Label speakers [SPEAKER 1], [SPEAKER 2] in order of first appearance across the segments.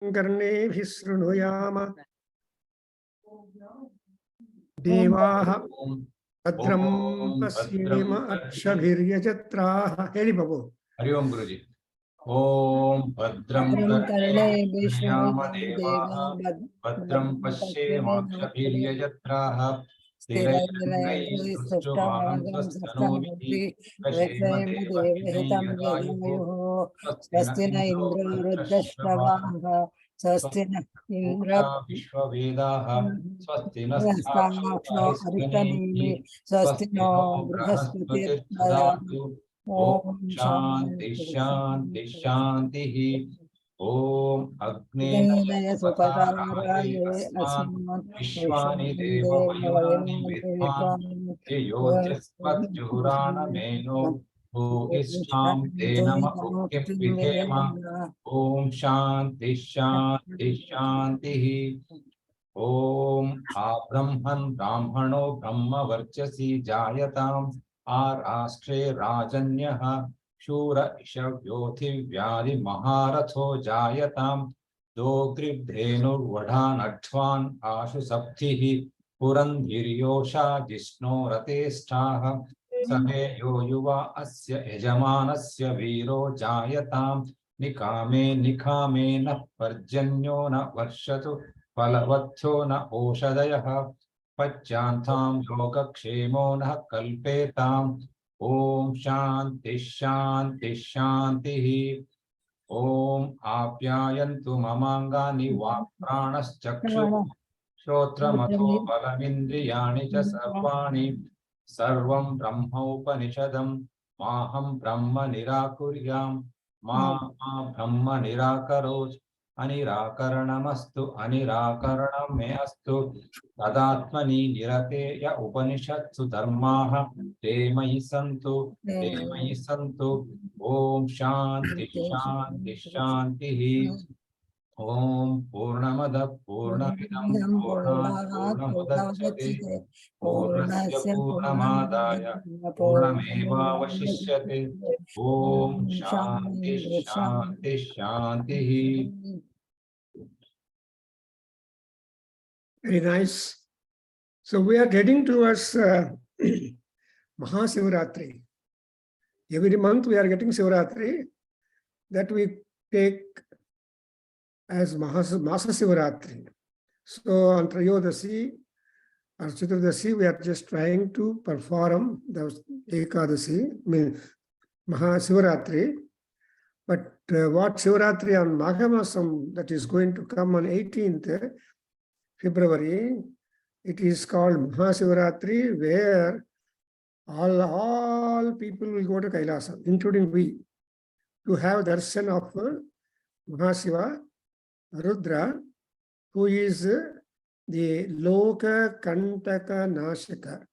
[SPEAKER 1] कर्णेभिः शृणुयाम देवाः भद्रं पश्येम अक्षभिर्यजत्राः हेळि बाबू
[SPEAKER 2] हरि ओम गुरुजी ओम भद्रं कर्णेभिः शृणुयाम देवाः भद्रं पश्येमाक्षभिर्यजत्राः स्थिरैरङ्गैस्तुष्टुवागंस्तनूभिः व्यशेम देवहितं
[SPEAKER 3] स्वस्ति न इंद्रो वृद्धश्रवाः स्वस्ति न इंद्र
[SPEAKER 2] विश्ववेदाः स्वस्ति
[SPEAKER 3] नस्ताक्षो अरिष्टनेमि स्वस्ति नो बृहस्पतिर्ददातु
[SPEAKER 2] ओम शांति शांति शांति ओम अग्नेय
[SPEAKER 3] सुपकाराय
[SPEAKER 2] अस्मान् विश्वानि देवो यूनानि विद्वान् योजस्पत्युराणमेनो भूयिष्ठां ते नम उक्तिं विधेम ओम शांति शांति शांति ओम आब्रह्मन् ब्राह्मणो ब्रह्मवर्चसि जायताम् आराष्ट्रे राजन्यः शूर इषव्योऽधिव्याधि महारथो जायताम् दोग्रीवधेनुर्वढानध्वान् आशु सप्तिः पुरन्धिर्योषा जिष्णो रतेष्ठाः सहेयो युवा अस्य यजमानस्य वीरो जायताम् निकामे निकामे न पर्जन्यो न वर्षतु फलवत्थो न ओषधयः पच्चान्तां योगक्षेमो नः कल्पेताम् ओम शांति शांति शांतिः ओम आप्यायन्तु ममाङ्गानि वाक्प्राणश्चक्षुः श्रोत्रमथो बलमिन्द्रियाणि च सर्वाणि सर्वं ब्रह्मोपनिषदं माहं ब्रह्म निराकुर्याम् मा ब्रह्म निराकरोत् अनिराकरणमस्तु अनिराकरणं मे अस्तु तदात्मनि निरतेय उपनिषत्सु धर्माः ते मयि सन्तु ओम शांति शांति शांतिः ओम पूर्णमदः पूर्णमिदं पूर्णात् पूर्णमुदच्यते पूर्णस्य पूर्णमादाय पूर्णमेवावशिष्यते ओम शांति शांति शांतिः.
[SPEAKER 1] Very nice. So we are heading towards Mahasivaratri. Every month we are getting Sivaratri that we take as Masa Sivaratri. So on Trayodasi or Chaturdasi, we are just trying to perform the Ekadasi, Mahasivaratri. But what Sivaratri on Maghamasam that is going to come on 18th February, it is called Mahasivaratri, where all people will go to Kailasa, including we, to have darshan of Mahasiva, Rudra, who is the Loka Kantaka Nashaka,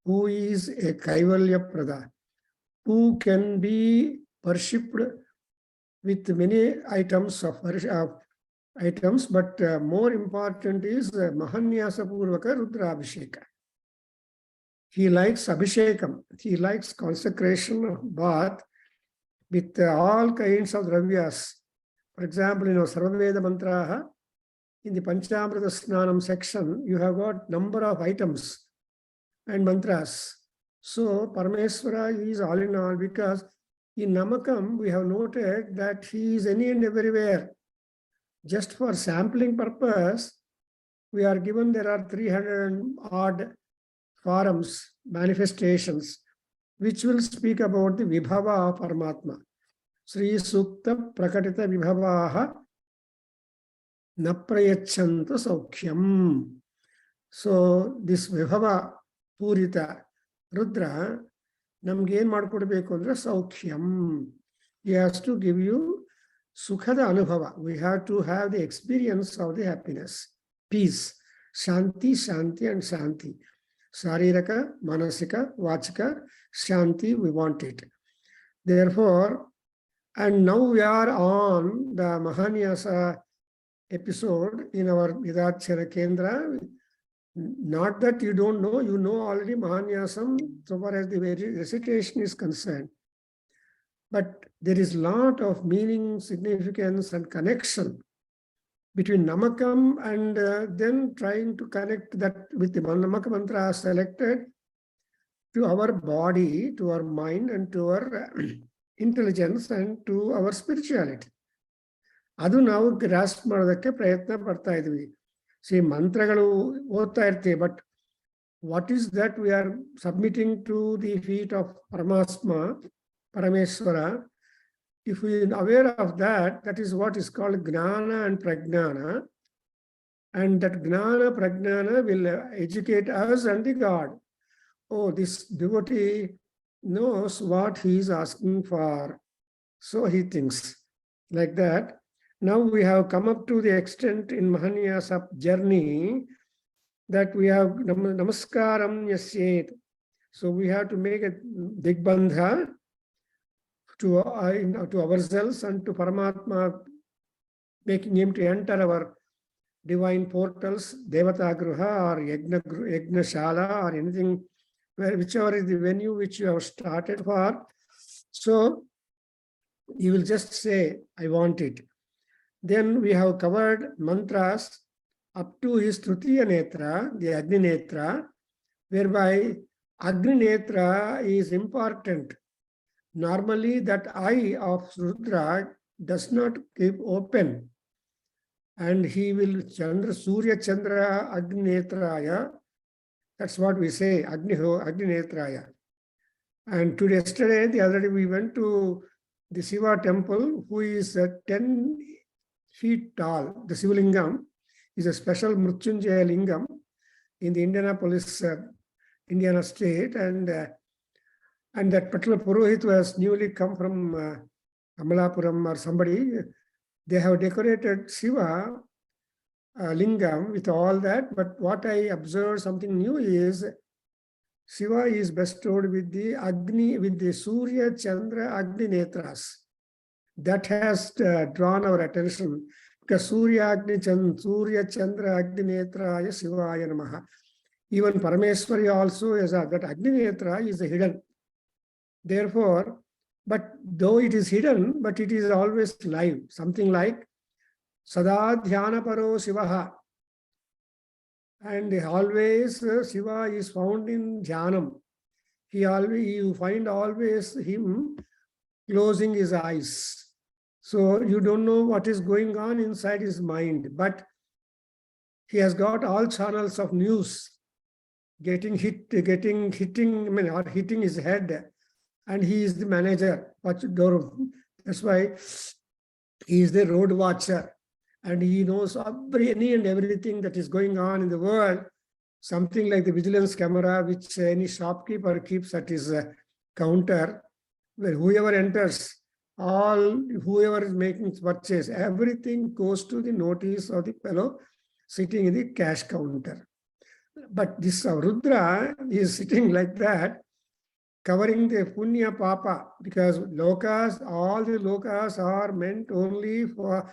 [SPEAKER 1] who is a Kaivalya Prada, who can be worshipped with many items items, but more important is Mahanyasa Purvaka Rudra Abhisheka. He likes Abhishekam. He likes consecration of bath with all kinds of dravyas. For example, Sarvaveda Mantraha, in the Panchamrita Snanam section, you have got number of items and mantras. So Parameswara is all in all, because in Namakam, we have noted that he is any and everywhere. Just for sampling purpose, we are given there are 300 odd forums, manifestations, which will speak about the Vibhava of Paramatma. Sri Sukta Prakatita Vibhavaha Naprayachantu Saukhyam. So this Vibhava Purita Rudra, namge ಏನು ಮಾಡಿಕೊಡ್ಬೇಕು ಅಂದ್ರೆ ಸೌಖ್ಯಂ. He has to give you Sukhada Anubhava. We have to have the experience of the happiness, peace, Shanti, Shanti, and Shanti. Sariraka, Manasika, Vachika, Shanti, we want it. Therefore, and now we are on the Mahanyasa episode in our Adhyayana Kendra. Not that you don't know, you know already Mahanyasam so far as the recitation is concerned. But there is a lot of meaning, significance, and connection between Namakam and then trying to connect that with the Namaka mantra selected to our body, to our mind, and to our intelligence, and to our spirituality. ಅದು ನಾವು grasp ಮಾಡೋದಕ್ಕೆ ಪ್ರಯತ್ನ ಪಡ್ತಾ ಇದ್ವಿ. C ಮಂತ್ರಗಳು ಓದ್ತಾ ಇರ್ತೀವಿ, but what is that we are submitting to the feet of Paramatma, Parameshwara? If we are aware of that, that is what is called Gnana and Pragnana. And that Gnana, Pragnana will educate us and the God. Oh, this devotee knows what he is asking for. So he thinks like that. Now we have come up to the extent in Mahanyasa journey that we have Namaskaram Yasyet. So we have to make a Digbandha to ourselves and to Paramatma, making him to enter our divine portals, Devata Gruha or Yagna Shala or anything, whichever is the venue which you have started for. So you will just say, I want it. Then we have covered mantras up to his Tritiya Netra, the Agni Netra, whereby Agni Netra is important. Normally that eye of Rudra does not keep open. And he will Surya Chandra Agni Netraya. That's what we say, Agni Netraya. And yesterday, the other day, we went to the Shiva temple, who is 10 feet tall. The Shivalingam is a special Mrutyunjaya Lingam in the Indianapolis, Indiana state. And that particular Purohit was newly come from Amalapuram or somebody. They have decorated Shiva Lingam with all that. But what I observed something new is Shiva is bestowed with the Agni, with the Surya Chandra Agni Netras. That has drawn our attention, because Surya Chandra Agni Netraya Shivaya Namaha. Even Parameshwari also is that Agni Netra is hidden. Therefore, but though it is hidden, but it is always live. Something like Sada Adhyayana Paro Shivaha. And always Shiva is found in Dhyanam. You find always him closing his eyes. So you don't know what is going on inside his mind, but he has got all channels of news hitting his head, and he is the manager. That's why he is the road watcher, and he knows any and everything that is going on in the world. Something like the vigilance camera, which any shopkeeper keeps at his counter, where whoever enters, whoever is making purchase, everything goes to the notice of the fellow sitting in the cash counter. But this Rudra is sitting like that, covering the punya papa, because all the lokas are meant only for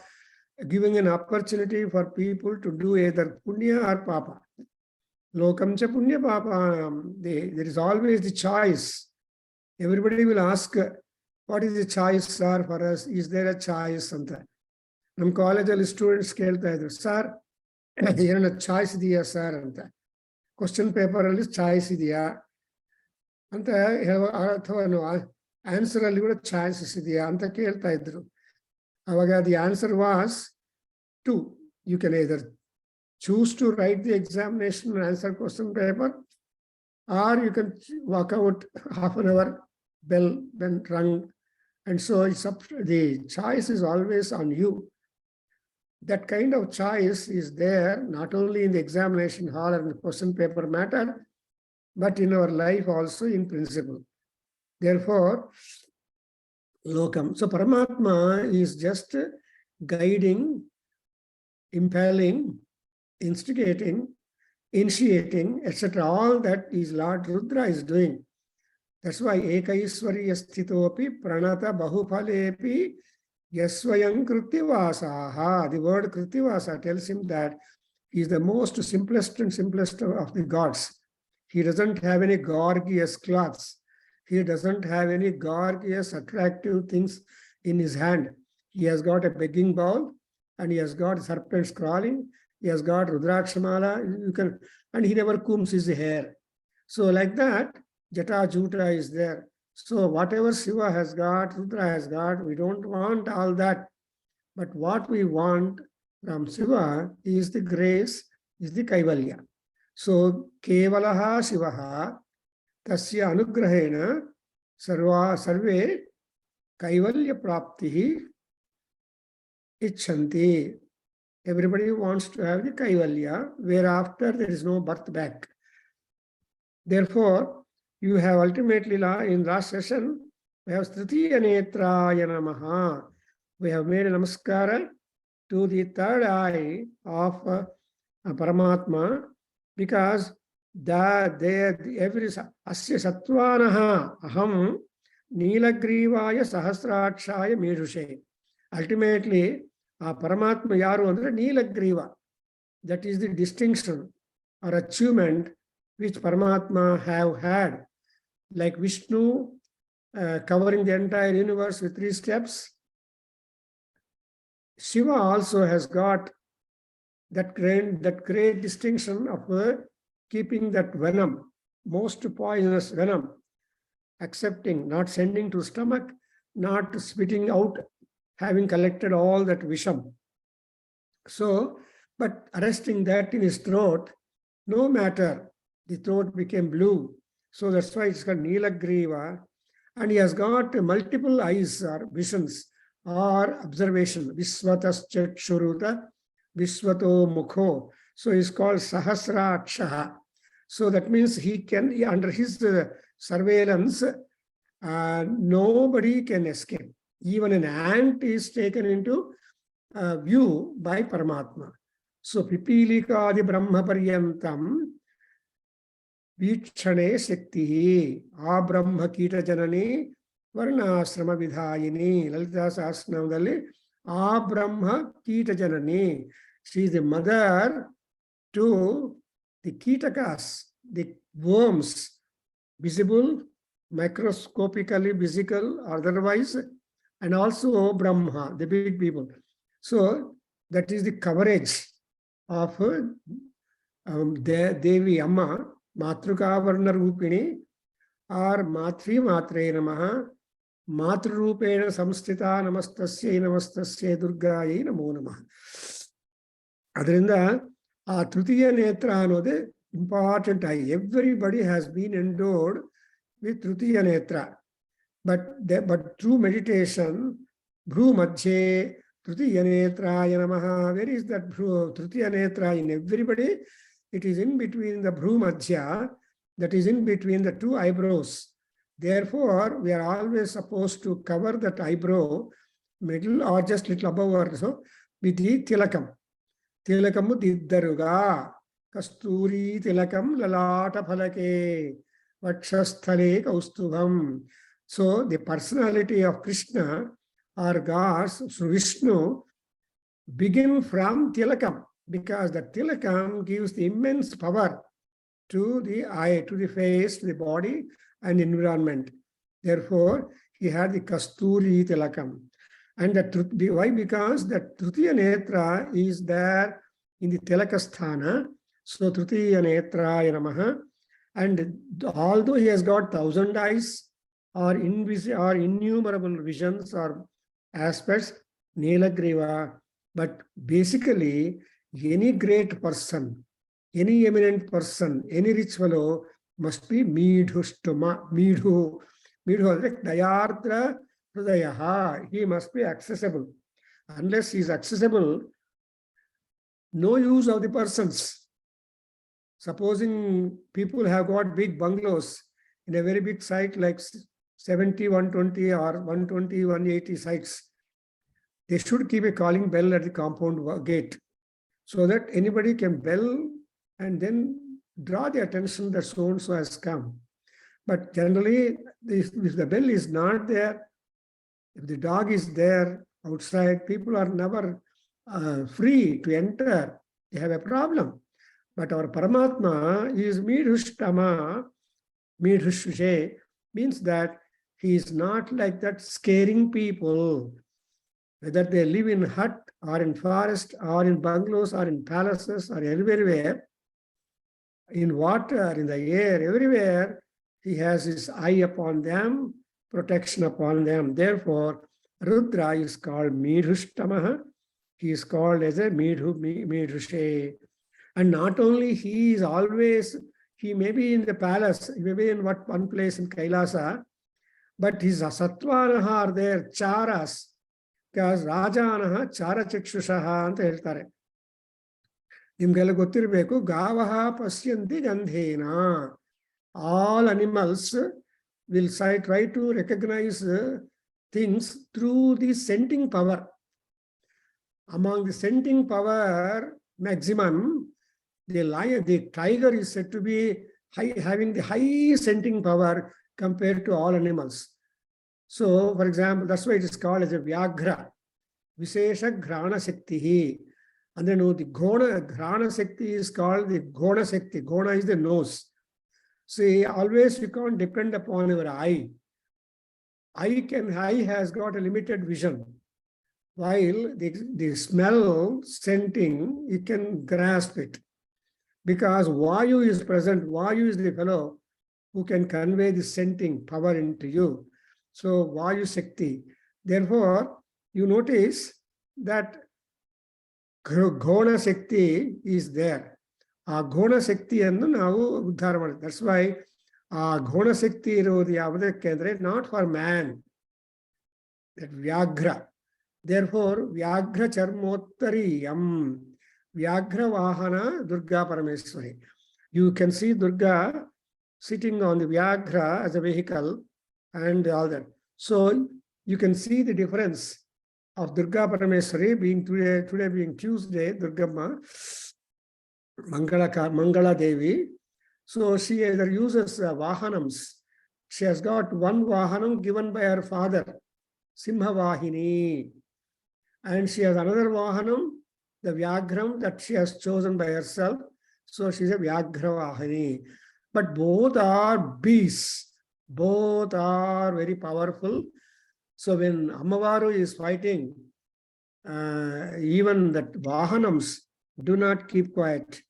[SPEAKER 1] giving an opportunity for people to do either punya or papa. Lokam cha punya papa. There is always the choice. Everybody will ask, what is the choice, sir, for us? Is there a choice? Nam college students ಕೇಳ್ತಾ ಇದ್ರು, sir ಏನನ್ನ choice ಇದೆಯಾ sir ಅಂತ, question paper ಅಲ್ಲಿ choice ಇದೆಯಾ ಅಂತ, ಅಥವಾ answer ಅಲ್ಲಿ ಕೂಡ ಚಾಯ್ಸಸ್ ಇದೆಯಾ ಅಂತ ಕೇಳ್ತಾ ಇದ್ರು. ಅವಾಗ the answer was 2. You can either choose to write the examination and answer question paper, or you can walk out half an hour, bell then rung. And so it's up, the choice is always on you. That kind of choice is there not only in the examination hall and the question paper matter, but in our life also in principle. Therefore, Lokam. So Paramatma is just guiding, impelling, instigating, initiating, etc. All that is Lord Rudra is doing. That's why Ekaiswarya Sthitopi Pranata Bahupalepi Yasvayam Krityavasaha. The word Krityavasa tells him that he is the most simplest of the gods. He doesn't have any gorgeous cloths. He doesn't have any gorgeous, attractive things in his hand. He has got a begging bowl and he has got serpents crawling, he has got Rudrakshamala, you can, and he never combs his hair. So like that, Jata Juta is there. So whatever Shiva has got, Rudra has got, we don't want all that. But what we want from Shiva is the grace, is the Kaivalya. So Kevalaha Shivaha Tasya Anugrahena Sarve Kaivalya Praptihi Ichanti. Everybody wants to have the Kaivalya, whereafter there is no birth back. Therefore, you have ultimately, in last session, we have Tritiya Netraya Namaha. We have made a namaskara to the third eye of Paramatma, because every Asya Satvanaha Aham Neelagrivaya Sahasrakshaya Medushe. Ultimately, Paramatma Yaru andre Neelagriva. That is the distinction or achievement which Paramatma have had. Like Vishnu covering the entire universe with 3 steps, Shiva also has got that great distinction of keeping that venom, most poisonous venom, accepting, not sending to stomach, not spitting out, having collected all that visham. So, but arresting that in his throat, no matter, the throat became blue. So that's why it's called Neelagriva. And he has got multiple eyes or visions or observation. Visvatas Chakshuruta, Visvato Mukho. So he's called Sahasrakshaha. So that means he can, under his surveillance, nobody can escape. Even an ant is taken into view by Paramatma. So Pipilika Adi Brahma Paryantam Vikshane Shakti Abrahma Kita Janani Varnasrama Vidhayini Lalita Sahasranamdalli Abrahma Kita Janani. She is the mother to the Kitakas, the worms, visible, microscopically visible, otherwise, and also Brahma, the big people. So that is the coverage of Devi Amma, Matruka Varna Rupini, or Matri Matre Namaha, Matrurupena Samstita Namastasya Durgayi Namo Namaha. Adrinda, Tritiya Netra anode important eye. Everybody has been endowed with Tritiya Netra. But through meditation, Bhru Madhye, Tritiya Netraya Namaha. Where is that Tritiya Netra in everybody? It is in between the Bhru Madhya, that is in between the 2 eyebrows. Therefore, we are always supposed to cover that eyebrow, middle or just little above or so, with the tilakam. Tilakamu diddaruga, kasturi tilakam lalata phalake, vakshasthale kaustubham. So the personality of Krishna or God's Vishnu begin from tilakam, because the tilakam gives the immense power to the eye, to the face, to the body and environment. Therefore, he had the Kasturi tilakam. And why? Because the Tritiya Netra is there in the Tilakasthana. So Tritiya Netraya Namaha. And although he has got 1,000 eyes or innumerable visions or aspects, Neelagriva, but basically any great person, any eminent person, any rich fellow must be Midhushtuma, Midhu, like Dayardra Hridayaha. He must be accessible. Unless he is accessible, no use of the persons. Supposing people have got big bungalows in a very big site like 70, 120 or 120, 180 sites, they should keep a calling bell at the compound gate so that anybody can bell and then draw the attention that so-and-so has come. But generally, if the bell is not there, if the dog is there outside, people are never free to enter. They have a problem. But our Paramatma is Midhushtama, Midhushushe, means that he is not like that scaring people. Whether they live in hut or in forest, or in bungalows, or in palaces, or everywhere, in water, in the air, everywhere, he has his eye upon them, protection upon them. Therefore, Rudra is called Midhushtamaha. He is called as a Midhushe. And not only he is always, he may be in the palace, he may be in one place in Kailasa, but his Sattvanaha are there, Charas, because Rajanaha Chara Chikshushaha anta ಹೇಳ್ತಾರೆ. ನಿಮ್ಗೆಲ್ಲ ಗೊತ್ತಿರಬೇಕು, ಗಾವಹ ಪಶ್ಯಂತಿ ಗಂಧೇನ. All animals will try to recognize things through the scenting power. Among the scenting power maximum, the lion, the tiger is said to be having the high scenting power compared to all animals. So, for example, that's why it is called as a Vyaghra, Vishesha Grana Shaktihi. And then the Grana Shakti is called the Gona Shakti. Gona is the nose. See, always you can't depend upon your eye. Eye has got a limited vision. While the smell, scenting, you can grasp it. Because Vayu is present. Vayu is the fellow who can convey the scenting power into you. So, Vayu Shakti. Therefore, you notice that Gona Shakti is there. Gona Shakti annu navu uddhara madi. That's why Gona Shakti irodu yavadakke andre not for man. That Vyaghra. Therefore, Vyaghra Charmottariyam. Vyaghra Vahana Durga Parameswari. You can see Durga sitting on the Vyaghra as a vehicle and all that. So you can see the difference of Durga Parameswari being today being Tuesday, Durgamma, Mangala Devi. So she either uses Vahanams. She has got one Vahanam given by her father, Simha Vahini. And she has another Vahanam, the Vyaghram, that she has chosen by herself. So she's a Vyaghra Vahini. But both are beasts. Both are very powerful. So when Ammavaru is fighting, even that Vahanams do not keep quiet.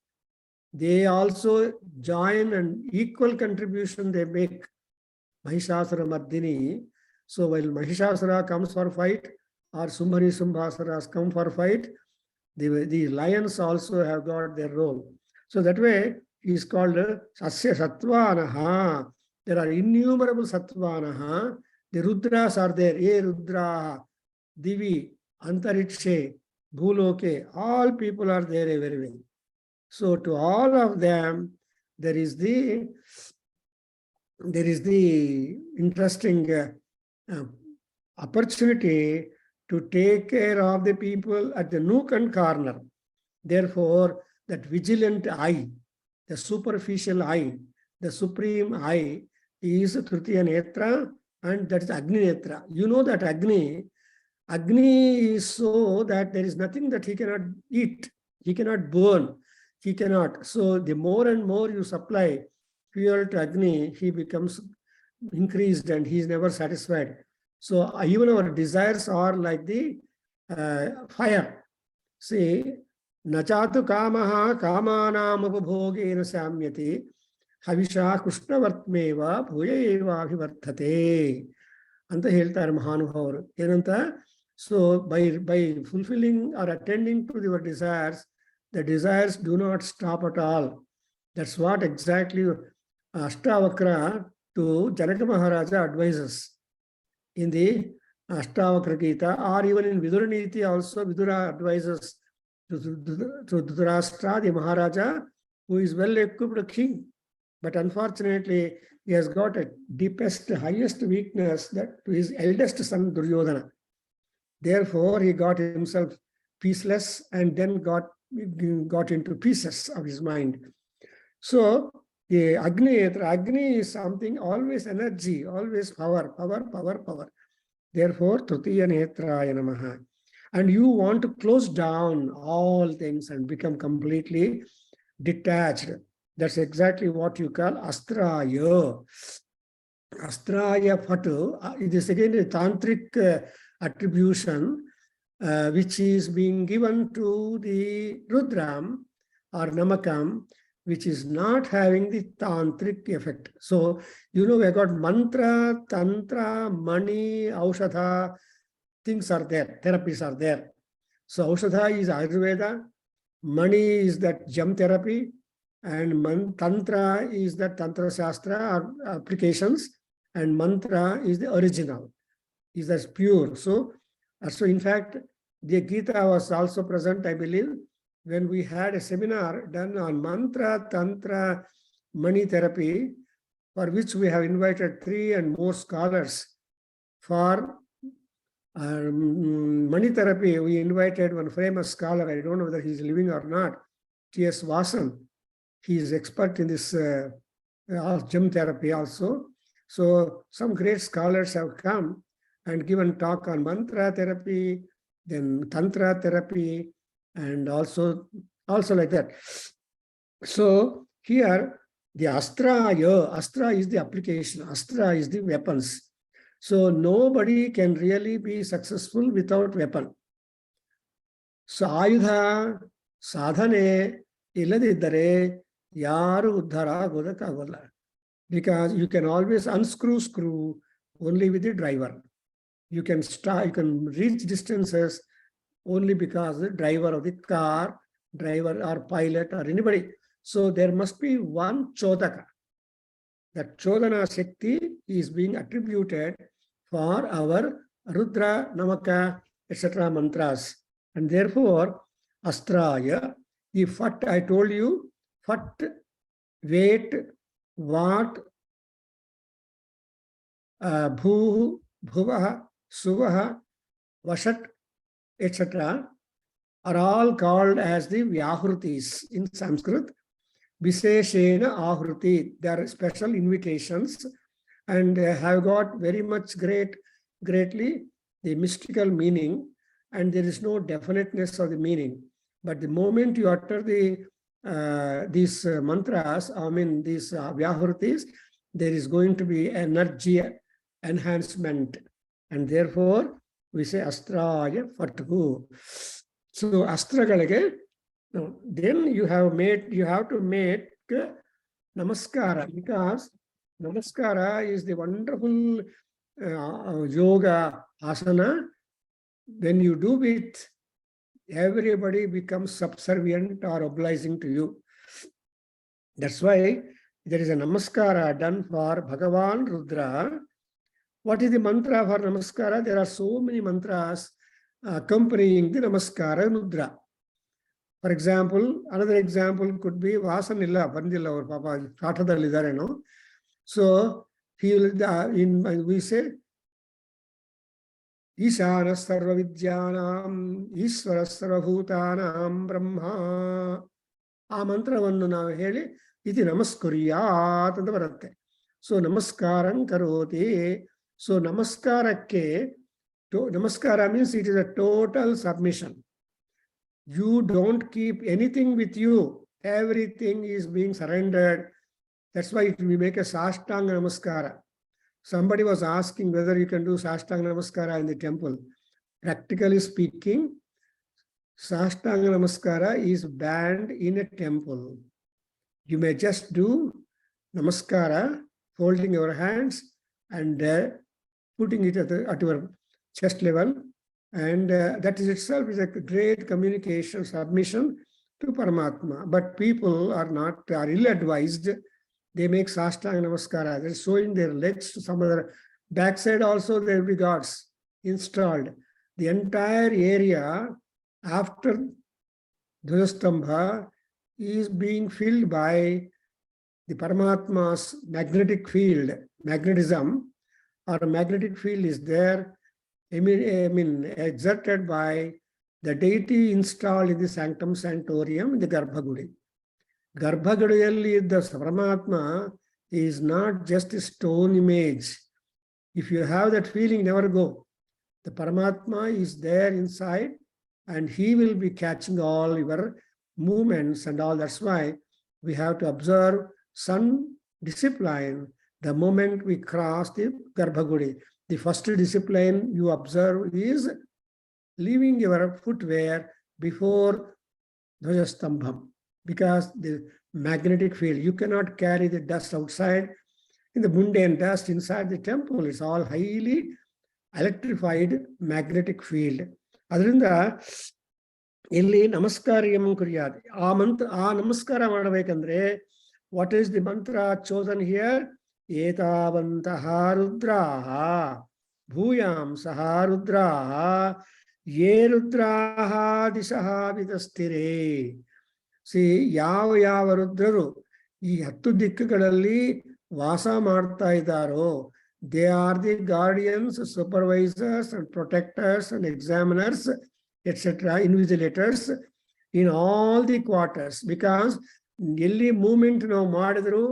[SPEAKER 1] They also join an equal contribution they make. Mahishasura Mardini. So while Mahishasura comes for fight, or Sumbhani Sumbhasaras come for fight, the lions also have got their role. So that way, he is called Sasya Sattvanaha. There are innumerable Sattvanaha. The Rudras are there. Ye Rudra, Divi, Antarikshe, Bhuloke, all people are there everywhere. So to all of them, there is the interesting opportunity to take care of the people at the nook and corner. Therefore, that vigilant eye, the superficial eye, the supreme eye is Tritiya Netra, and that is Agni Netra. You know that Agni is so that there is nothing that he cannot eat, he cannot burn, he cannot. So the more and more you supply fuel to Agni, he becomes increased and he is never satisfied. So even our desires are like the fire. See, Nachatu Kamaha Kamanam Upabhogena Samyati Havisha Kushnavartmeva Bhuyeva Vivartate. Anta ಹೇಳ್ತಾರೆ ಮಹಾನುಭಾವರು ಏನಂತ. So by fulfilling or attending to your desires, the desires do not stop at all. That's what exactly Ashtavakra to Janaka Maharaja advises in the Ashtavakra Gita, or even in Viduraniti also. Vidura advises to Dhritarashtra, the Maharaja, who is well equipped king, but unfortunately he has got a deepest, highest weakness, that to his eldest son Duryodhana. Therefore, he got himself peaceless and then got into pieces of his mind. So the Agni is something, always energy, always power. Therefore, Tritiya Netraya Namaha. And you want to close down all things and become completely detached. That's exactly what you call Astraya. Astraya Phatu. It is again a tantric attribution. which is being given to the Rudram or Namakam, which is not having the tantric effect. So, we have got mantra, tantra, mani, aushadha, things are there, therapies are there. So, aushadha is Ayurveda, mani is that gem therapy, and tantra is the tantra shastra or applications, and mantra is the original, is as pure. So in fact, the Gita was also present, I believe, when we had a seminar done on mantra, tantra, mani therapy, for which we have invited 3 and more scholars. For mani therapy, we invited one famous scholar, I don't know whether he's living or not, T.S. Vasan. He is expert in this gem therapy also. So some great scholars have come and given talk on mantra therapy, then tantra therapy, and also like that. So here the astra is the application, astra is the weapons. So nobody can really be successful without weapon. So ayudha sadhane illadiddare yaru uddhara godakagolla. Because you can always screw only with the driver. You can reach distances only because the driver of the car, driver or pilot or anybody. So there must be one chodaka. That chodana shakti is being attributed for our Rudra, Namaka, etc. mantras. And therefore, astraya, the fat, I told you, fat, weight, what, bhu, bhuvaha, suvaha, vashat, etc. are all called as the vyahrutis in Sanskrit. Viseshena ahruti. They are special invitations and have got very much greatly the mystical meaning, and there is no definiteness of the meaning. But the moment you utter these mantras, these vyahrutis, there is going to be energy enhancement, and therefore we say astraya fatgu. So astragalage, then you have to make namaskara, because namaskara is the wonderful yoga asana. When you do it, everybody becomes subservient or obliging to you. That's why there is a namaskara done for Bhagavan Rudra. What is the mantra for namaskara? There are so many mantras accompanying the namaskara Rudra. For example, another example could be Vasanilla, Vandilla or Papa, Katadalidareno. So he will, we say, Ishana sarva vidyanam, Ishvara sarva bhutanam, Brahma. A mantravannu ನಾವು ಹೇಳಿ iti namaskuriyaat ಅಂತ ಬರುತ್ತೆ. So namaskaram karoti. So namaskara means it is a total submission. You don't keep anything with you. Everything is being surrendered. That's why we make a Sashtanga Namaskara. Somebody was asking whether you can do Sashtanga Namaskara in the temple. Practically speaking, Sashtanga Namaskara is banned in a temple. You may just do Namaskara, folding your hands and putting it at your chest level. And that is itself is a great communication, submission to Paramatma. But people are ill-advised. They make Sashtanga Namaskara. They're showing their legs to some other. Backside also there will be gods installed. The entire area after Dvajastambha is being filled by the Paramatma's magnetic field, magnetism, or a magnetic field is there, exerted by the deity installed in the sanctum sanctorium in the Garbhagudi. Garbhagudiyalli, the Paramatma is not just a stone image. If you have that feeling, never go. The Paramatma is there inside and he will be catching all your movements and all. That's why we have to observe sun discipline the moment we cross the Garbhagudi. The first discipline you observe is leaving your footwear before Dhwajastambham, because the magnetic field, you cannot carry the dust outside. In the mundane dust inside the temple is all highly electrified magnetic field. ಅದರಿಂದ ಇಲ್ಲಿ ನಮಸ್ಕಾರ್ಯಂ ಕುರ್ಯಾತ್. ಆ ನಮಸ್ಕಾರ ಮಾಡಬೇಕಂದ್ರೆ what is the ಮಂತ್ರ ಚೋದನ್ here? ಏತಾವಂತಹ ರುದ್ರಾಹ ಭೂಯಾಂಸಃ ರುದ್ರಾಹ ಯೇ ರುದ್ರಾಹ ದಿಶಃ ವಿತಸ್ಥಿರೇ. ಯಾವ ರುದ್ರರು ಈ 10 ದಿಕ್ಕುಗಳಲ್ಲಿ ವಾಸ ಮಾಡ್ತಾ ಇದ್ದಾರೋ, they are the guardians, supervisors and protectors and examiners, etc., invigilators in all the quarters. Because ಎಲ್ಲಿ ಮೂವ್ಮೆಂಟ್ ನಾವು ಮಾಡಿದ್ರು,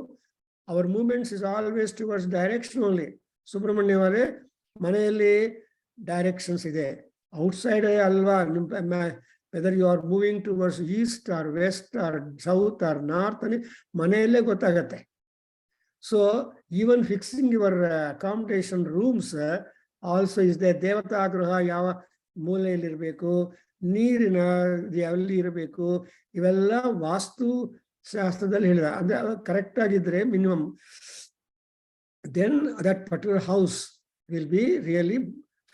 [SPEAKER 1] our movements is always towards direction only. ಸುಬ್ರಹ್ಮಣ್ಯವರೇ, ಮನೆಯಲ್ಲಿ ಡೈರೆಕ್ಷನ್ಸ್ ಇದೆ, ಔಟ್ಸೈಡ್ ಅಲ್ವಾ. Whether you are moving towards east or west or south or north అని ಮನೆಯಲ್ಲೇ ಗೊತ್ತಾಗತ್ತೆ. So even fixing your accommodation rooms also is the. ದೇವತಾ ಗೃಹ ಯಾವ ಮೂಲೆಯಲ್ಲಿರಬೇಕು, ನೀರಿನ ಎಲ್ಲಿ ಇರಬೇಕು, ಇವೆಲ್ಲ ವಾಸ್ತು ಶಾಸ್ತ್ರದಲ್ಲಿ ಹೇಳಿದ. ಅಂದ್ರೆ ಕರೆಕ್ಟ್ ಆಗಿದ್ರೆ minimum, then that particular house will be really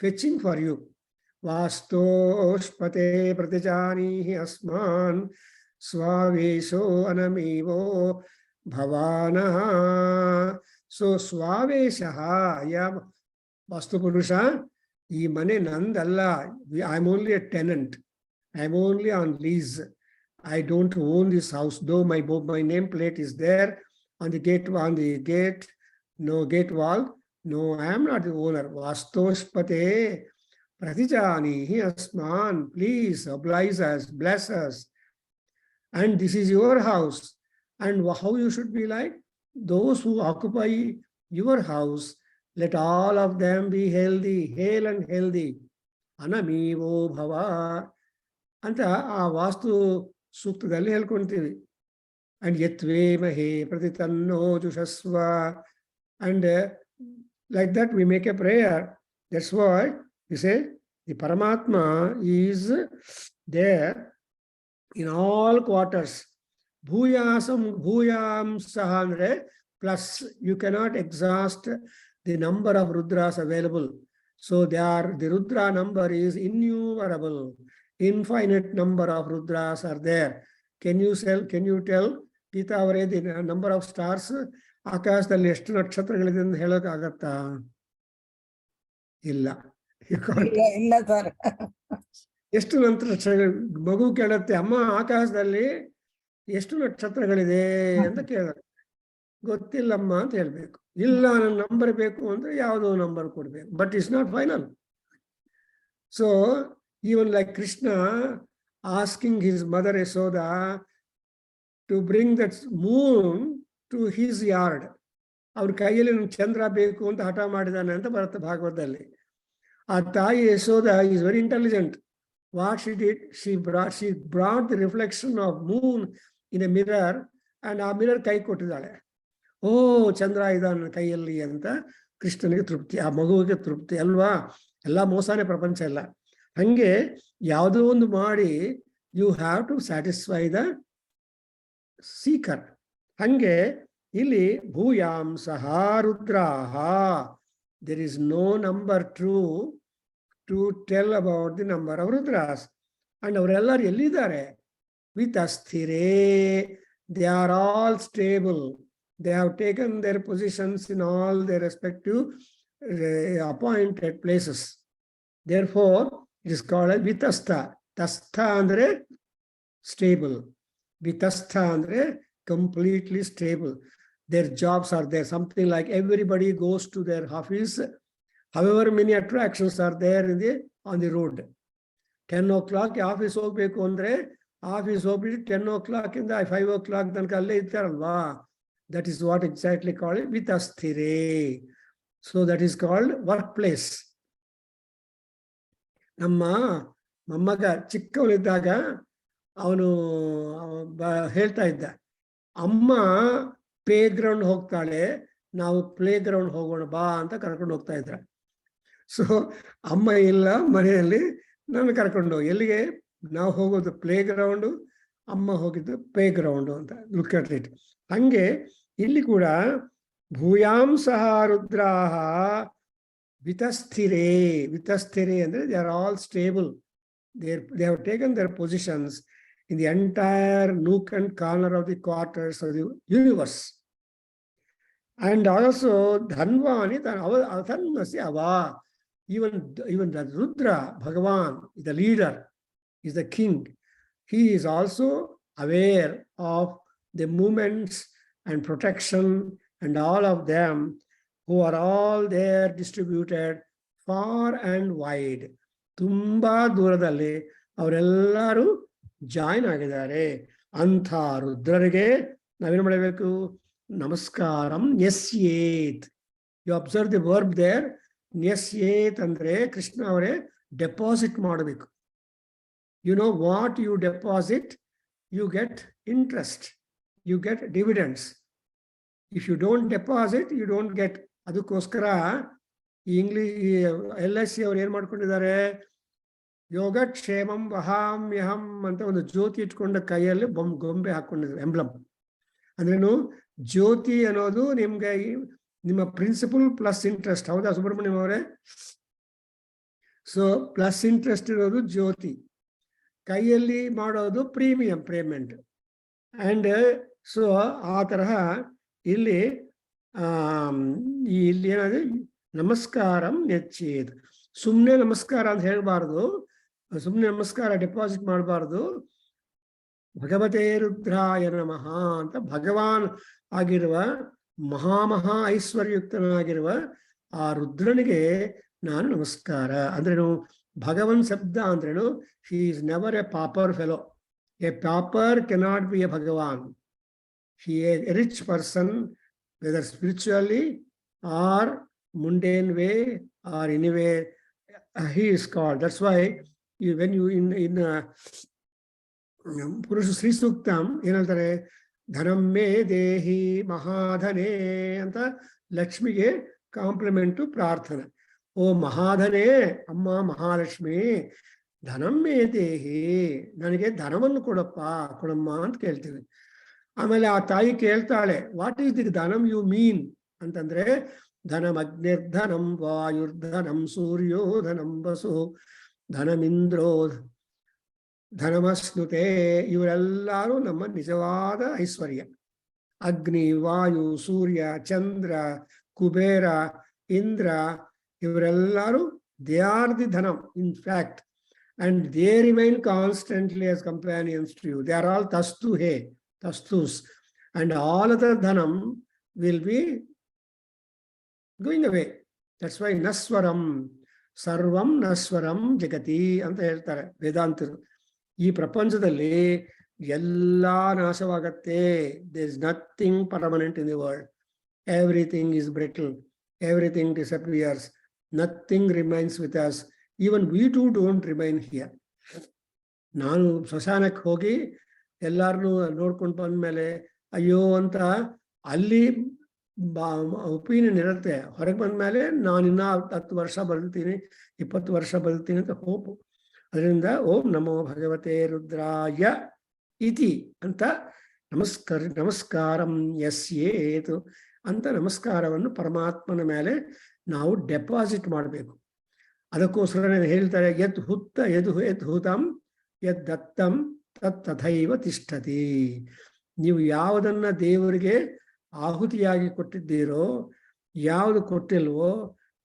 [SPEAKER 1] fetching for you. ವಾಸ್ತೋಷ್ಪತೆ ಪ್ರತಿಜಾನೀಹಿ ಅಸ್ಮಾನ್ ಸ್ವಾವೇಶೋ ಅನಮೇವೋ ಭವಾನಃ. ಸೊ ಸ್ವಾವೇಶಃ, ಯಾ ವಾಸ್ತುಪುರುಷ, ಈ ಮನೆ ನಂದಲ್ಲ. I am only a tenant, I am only on lease. I don't own this house, though my name plate is there on the gate no gate wall. No, I am not the owner. Vastoshpate pratijanihi asman. Please oblige us, bless us. And this is your house. And how you should be like? Those who occupy your house, let all of them be healthy, hale and healthy. Anamivo bhava. ಅಂತ ಆ ವಾಸ್ತು ಸೂಕ್ತದಲ್ಲಿ ಹೇಳ್ಕೊಂತೀವಿ. And ಯತ್ವೇ ಮಹೇ ಪ್ರತಿತನ್ನೋ ಜುಷಸ್ವ. And like that we make a prayer. That's why we say the Paramatma is there in all quarters. ಭೂಯಾಂಸಃ ಅಂದ್ರೆ plus. You cannot exhaust the number of Rudras available. So the Rudra number is innumerable. Infinite number of Rudras are there. Can you tell Gita ಅವರೇ the number of stars? ಆಕಾಶದಲ್ಲಿ ಎಷ್ಟು ನಕ್ಷತ್ರಗಳಿದೆ ಅಂತ ಹೇಳೋಕ್ಕಾಗತ್ತಾ? ಇಲ್ಲ.
[SPEAKER 3] ಇಲ್ಲ sir.
[SPEAKER 1] ಎಷ್ಟು ನಕ್ಷತ್ರಗಳು? ಮಗು ಕೇಳುತ್ತೆ, ಅಮ್ಮ ಆಕಾಶದಲ್ಲಿ ಎಷ್ಟು ನಕ್ಷತ್ರಗಳಿದೆ ಅಂತ ಕೇಳುತ್ತೆ. ಗೊತ್ತಿಲ್ಲಮ್ಮ ಅಂತ ಹೇಳ್ಬೇಕು. ಇಲ್ಲ, ನನ್ನ ನಂಬರ್ ಬೇಕು ಅಂದ್ರೆ ಯಾವುದೋ ನಂಬರ್ ಕೊಡ್ಬೇಕು. But it's not final. So even like Krishna asking his mother Yashoda to bring that moon to his yard. ಅವ್ರ ಕೈಯಲ್ಲಿ ಚಂದ್ರ ಬೇಕು ಅಂತ ಹಠ ಮಾಡಿದಾನೆ ಅಂತ ಬರುತ್ತೆ ಭಾಗವತದಲ್ಲಿ. ಆ ತಾಯಿ Yashoda is very intelligent. What she did, she brought the reflection of moon in a mirror, and ಆ ಮಿರರ್ ಕೈ ಕೊಟ್ಟಿದ್ದಾಳೆ. ಓ, ಚಂದ್ರ ಇದಾನ ಕೈಯಲ್ಲಿ ಅಂತ ಕೃಷ್ಣನಿಗೆ ತೃಪ್ತಿ, ಆ ಮಗುವಿಗೆ ತೃಪ್ತಿ ಅಲ್ವಾ. ಎಲ್ಲ ಮೋಸನೇ ಪ್ರಪಂಚ ಎಲ್ಲ. ಹಂಗೆ ಯಾವುದೋ ಒಂದು ಮಾಡಿ you have to satisfy the seeker. ಹಂಗೆ ಇಲ್ಲಿ ಭೂಯಾಂಸಃ ರುದ್ರಾಹ. There is no number true to tell about the number of Rudras. And ಅವರೆಲ್ಲರೂ ಎಲ್ಲಿದ್ದಾರೆ? ವಿತ್ ಅಸ್ಥಿರೇ. They are all stable. They have taken their positions in all their respective appointed places. Therefore, it is called as vitastha. Tastha andre stable. Vitastha andre completely stable. Their jobs are there. Something like everybody goes to their office. However many attractions are there on the road. 10 o'clock office ಹೋಗ್ಬೇಕು ಅಂದ್ರೆ office ಹೋಗ್ಬಿಟ್ಟು 10 o'clock ಇಂದ 5 o'clock ತನಕ ಅಲ್ಲೇ ಇರ್ತಾರಲ್ವಾ. That is what exactly called vitastire. So that is called workplace. ನಮ್ಮ ಮೊಮ್ಮಗ ಚಿಕ್ಕವನಿದ್ದಾಗ ಅವನು ಹೇಳ್ತಾ ಇದ್ದ, ಅಮ್ಮ ಪ್ಲೇ ಗ್ರೌಂಡ್ ಹೋಗ್ತಾಳೆ, ನಾವು ಪ್ಲೇ ಗ್ರೌಂಡ್ ಹೋಗೋಣ ಬಾ ಅಂತ ಕರ್ಕೊಂಡು ಹೋಗ್ತಾ ಇದ್ರ. ಸೊ ಅಮ್ಮ ಇಲ್ಲ ಮನೆಯಲ್ಲಿ, ನಾನು ಕರ್ಕೊಂಡು ಎಲ್ಲಿಗೆ ನಾವು ಹೋಗೋದು ಪ್ಲೇ ಗ್ರೌಂಡು, ಅಮ್ಮ ಹೋಗಿದ್ದು ಪ್ಲೇ ಗ್ರೌಂಡು ಅಂತ ಲುಕ್ ಅಟ್ ಇಟ್. ಹಂಗೆ ಇಲ್ಲಿ ಕೂಡ ಭೂಯಾಂ ಸಹ ರುದ್ರಾಹ ವಿತಸ್ಥಿರೇ. ವಿತಸ್ಥಿರೇ ಅಂದ್ರೆ they are all stable. They have taken their positions in the entire nook and corner of the quarters of the universe. And also Dhanvani, Dhanvasi Ava, even the Rudra, Bhagavan, the leader, is the king. He is also aware of the movements and protection and all of them, who are all there distributed far and wide. ತುಂಬಾ ದೂರದಲ್ಲಿ ಅವರೆಲ್ಲರೂ join ಆಗಿದ್ದಾರೆ. ಅಂಥ ರುದ್ರರಿಗೆ ನಾವೇನು ಮಾಡಬೇಕು? ನಮಸ್ಕಾರಂ ನ್ಯಸ್ಯೇತ್. You observe the verb there. ನ್ಯಸ್ಯೇತ್ ಅಂದ್ರೆ ಕೃಷ್ಣ ಅವರೇ ಡೆಪಾಸಿಟ್ ಮಾಡಬೇಕು. You know what you deposit, you get interest, you get dividends. If you don't deposit, you don't get. ಅದಕ್ಕೋಸ್ಕರ ಇಂಗ್ಲಿಷ್ LIC ಅವ್ರು ಏನ್ ಮಾಡ್ಕೊಂಡಿದ್ದಾರೆ? ಯೋಗಕ್ಷೇಮಂ ವಹಾಮ್ಯಹಂ ಅಂತ ಒಂದು ಜ್ಯೋತಿ ಇಟ್ಕೊಂಡ ಕೈಯಲ್ಲಿ ಗೊಂಬೆ ಹಾಕೊಂಡಿದ್ರು, ಎಂಬ್ಲಮ್. ಅಂದ್ರೇನು? ಜ್ಯೋತಿ ಅನ್ನೋದು ನಿಮ್ಗೆ ನಿಮ್ಮ ಪ್ರಿನ್ಸಿಪಲ್ ಪ್ಲಸ್ ಇಂಟ್ರೆಸ್ಟ್. ಹೌದಾ ಸುಬ್ರಹ್ಮಣ್ಯಂ ಅವರೇ? ಸೊ ಪ್ಲಸ್ ಇಂಟ್ರೆಸ್ಟ್ ಇರೋದು ಜ್ಯೋತಿ, ಕೈಯಲ್ಲಿ ಮಾಡೋದು ಪ್ರೀಮಿಯಂ ಪೇಮೆಂಟ್. ಅಂಡ್ ಸೊ ಆ ತರಹ ಇಲ್ಲಿ ಇಲ್ಲಿ ಏನಾದ್ರೆ ನಮಸ್ಕಾರಂ ನೆಚ್ಚೇದ್. ಸುಮ್ಮನೆ ನಮಸ್ಕಾರ ಅಂತ ಹೇಳ್ಬಾರ್ದು, ಸುಮ್ಮನೆ ನಮಸ್ಕಾರ ಡೆಪಾಸಿಟ್ ಮಾಡಬಾರ್ದು. ಭಗವತೇ ರುದ್ರಾಯ ನಮಃ ಅಂತ ಭಗವಾನ್ ಆಗಿರುವ ಮಹಾ ಐಶ್ವರ್ಯಯುಕ್ತನಾಗಿರುವ ಆ ರುದ್ರನಿಗೆ ನಾನು ನಮಸ್ಕಾರ. ಅಂದ್ರೇನು? ಭಗವನ್ ಶಬ್ದ ಅಂದ್ರೇನು? He is never a pauper fellow. A pauper cannot be a Bhagwan. He a rich person, whether spiritually or mundane way or anyway, he is called. That's why when you in Purusha Sri Suktam ಏನಂತಾರೆ? ಧನಂ ಮೇ ದೇಹಿ ಮಹಾಧನೆ ಅಂತ ಲಕ್ಷ್ಮಿಗೆ compliment ಪ್ರಾರ್ಥನೆ. ಓ ಮಹಾಧನೆ, ಅಮ್ಮ ಮಹಾಲಕ್ಷ್ಮಿ, ಧನಂ ಮೇ ದೇಹಿ, ನನಗೆ ಧನವನ್ನು ಕೊಡಮ್ಮ ಅಂತ ಕೇಳ್ತೀವಿ. ಆಮೇಲೆ ಆ ತಾಯಿ ಕೇಳ್ತಾಳೆ, ವಾಟ್ ಈಸ್ ದಿ ಧನಂ ಯು ಮೀನ್ ಅಂತಂದ್ರೆ, ಧನಂ ಅಗ್ನಿರ್ಧನಂ ವಾಯುರ್ಧನಂ ಸೂರ್ಯೋ ಧನಂ ವಸು ಧನಮಿಂದ್ರೋ ಧನಮಸ್ನುತೆ. ಇವರೆಲ್ಲರೂ ನಮ್ಮ ನಿಜವಾದ ಐಶ್ವರ್ಯ. ಅಗ್ನಿ, ವಾಯು, ಸೂರ್ಯ, ಚಂದ್ರ, ಕುಬೇರ, ಇಂದ್ರ, ಇವರೆಲ್ಲರೂ ದೇ ಆರ್ ದಿ ಧನಂ in fact. And they remain constantly as companions to you. They are all ತಸ್ತು ಹೇ, ತಸ್ತುಸ್. ಅಂಡ್ ಆಲ್ ಅದರ್ ಧನಂ will be going away. That's why naswaram sarvam naswaram jagati ಅಂತ ಹೇಳ್ತಾರೆ ವೇದಾಂತರು. ಈ ಪ್ರಪಂಚದಲ್ಲಿ ಎಲ್ಲ ನಾಶವಾಗತ್ತೆ. there is nothing permanent in the world. Everything is brittle, everything disappears, nothing remains with us. Even we too don't remain here. ನಾನು ಸ್ಮಶಾನಕ್ಕೆ ಹೋಗಿ ಎಲ್ಲಾರನ್ನೂ ನೋಡ್ಕೊಂಡು ಬಂದ್ಮೇಲೆ ಅಯ್ಯೋ ಅಂತ ಅಲ್ಲಿ ಒಪಿನಿಯನ್ ಇರುತ್ತೆ. ಹೊರಗೆ ಬಂದ್ಮೇಲೆ ನಾನಿನ್ನ 10 ವರ್ಷ ಬದುಕ್ತೀನಿ, 20 ವರ್ಷ ಬದುಕ್ತೀನಿ ಅಂತ ಹೋಪು. ಅದರಿಂದ ಓಂ ನಮೋ ಭಗವತೆ ರುದ್ರಾಯ ಇತಿ ಅಂತ ನಮಸ್ಕಾರಂ ಯಸ್ಯೇತು ಅಂತ ನಮಸ್ಕಾರವನ್ನು ಪರಮಾತ್ಮನ ಮೇಲೆ ನಾವು ಡೆಪಾಸಿಟ್ ಮಾಡಬೇಕು. ಅದಕ್ಕೋಸ್ಕರ ಹೇಳ್ತಾರೆ, ಯತ್ ಹೂತಂ ಯದ್ ದತ್ತಂ ತತ್ ತಥೈವ ತಿಷ್ಠತಿ. ನೀವು ಯಾವುದನ್ನ ದೇವರಿಗೆ ಆಹುತಿಯಾಗಿ ಕೊಟ್ಟಿದ್ದೀರೋ, ಯಾವುದು ಕೊಟ್ಟಿಲ್ವೋ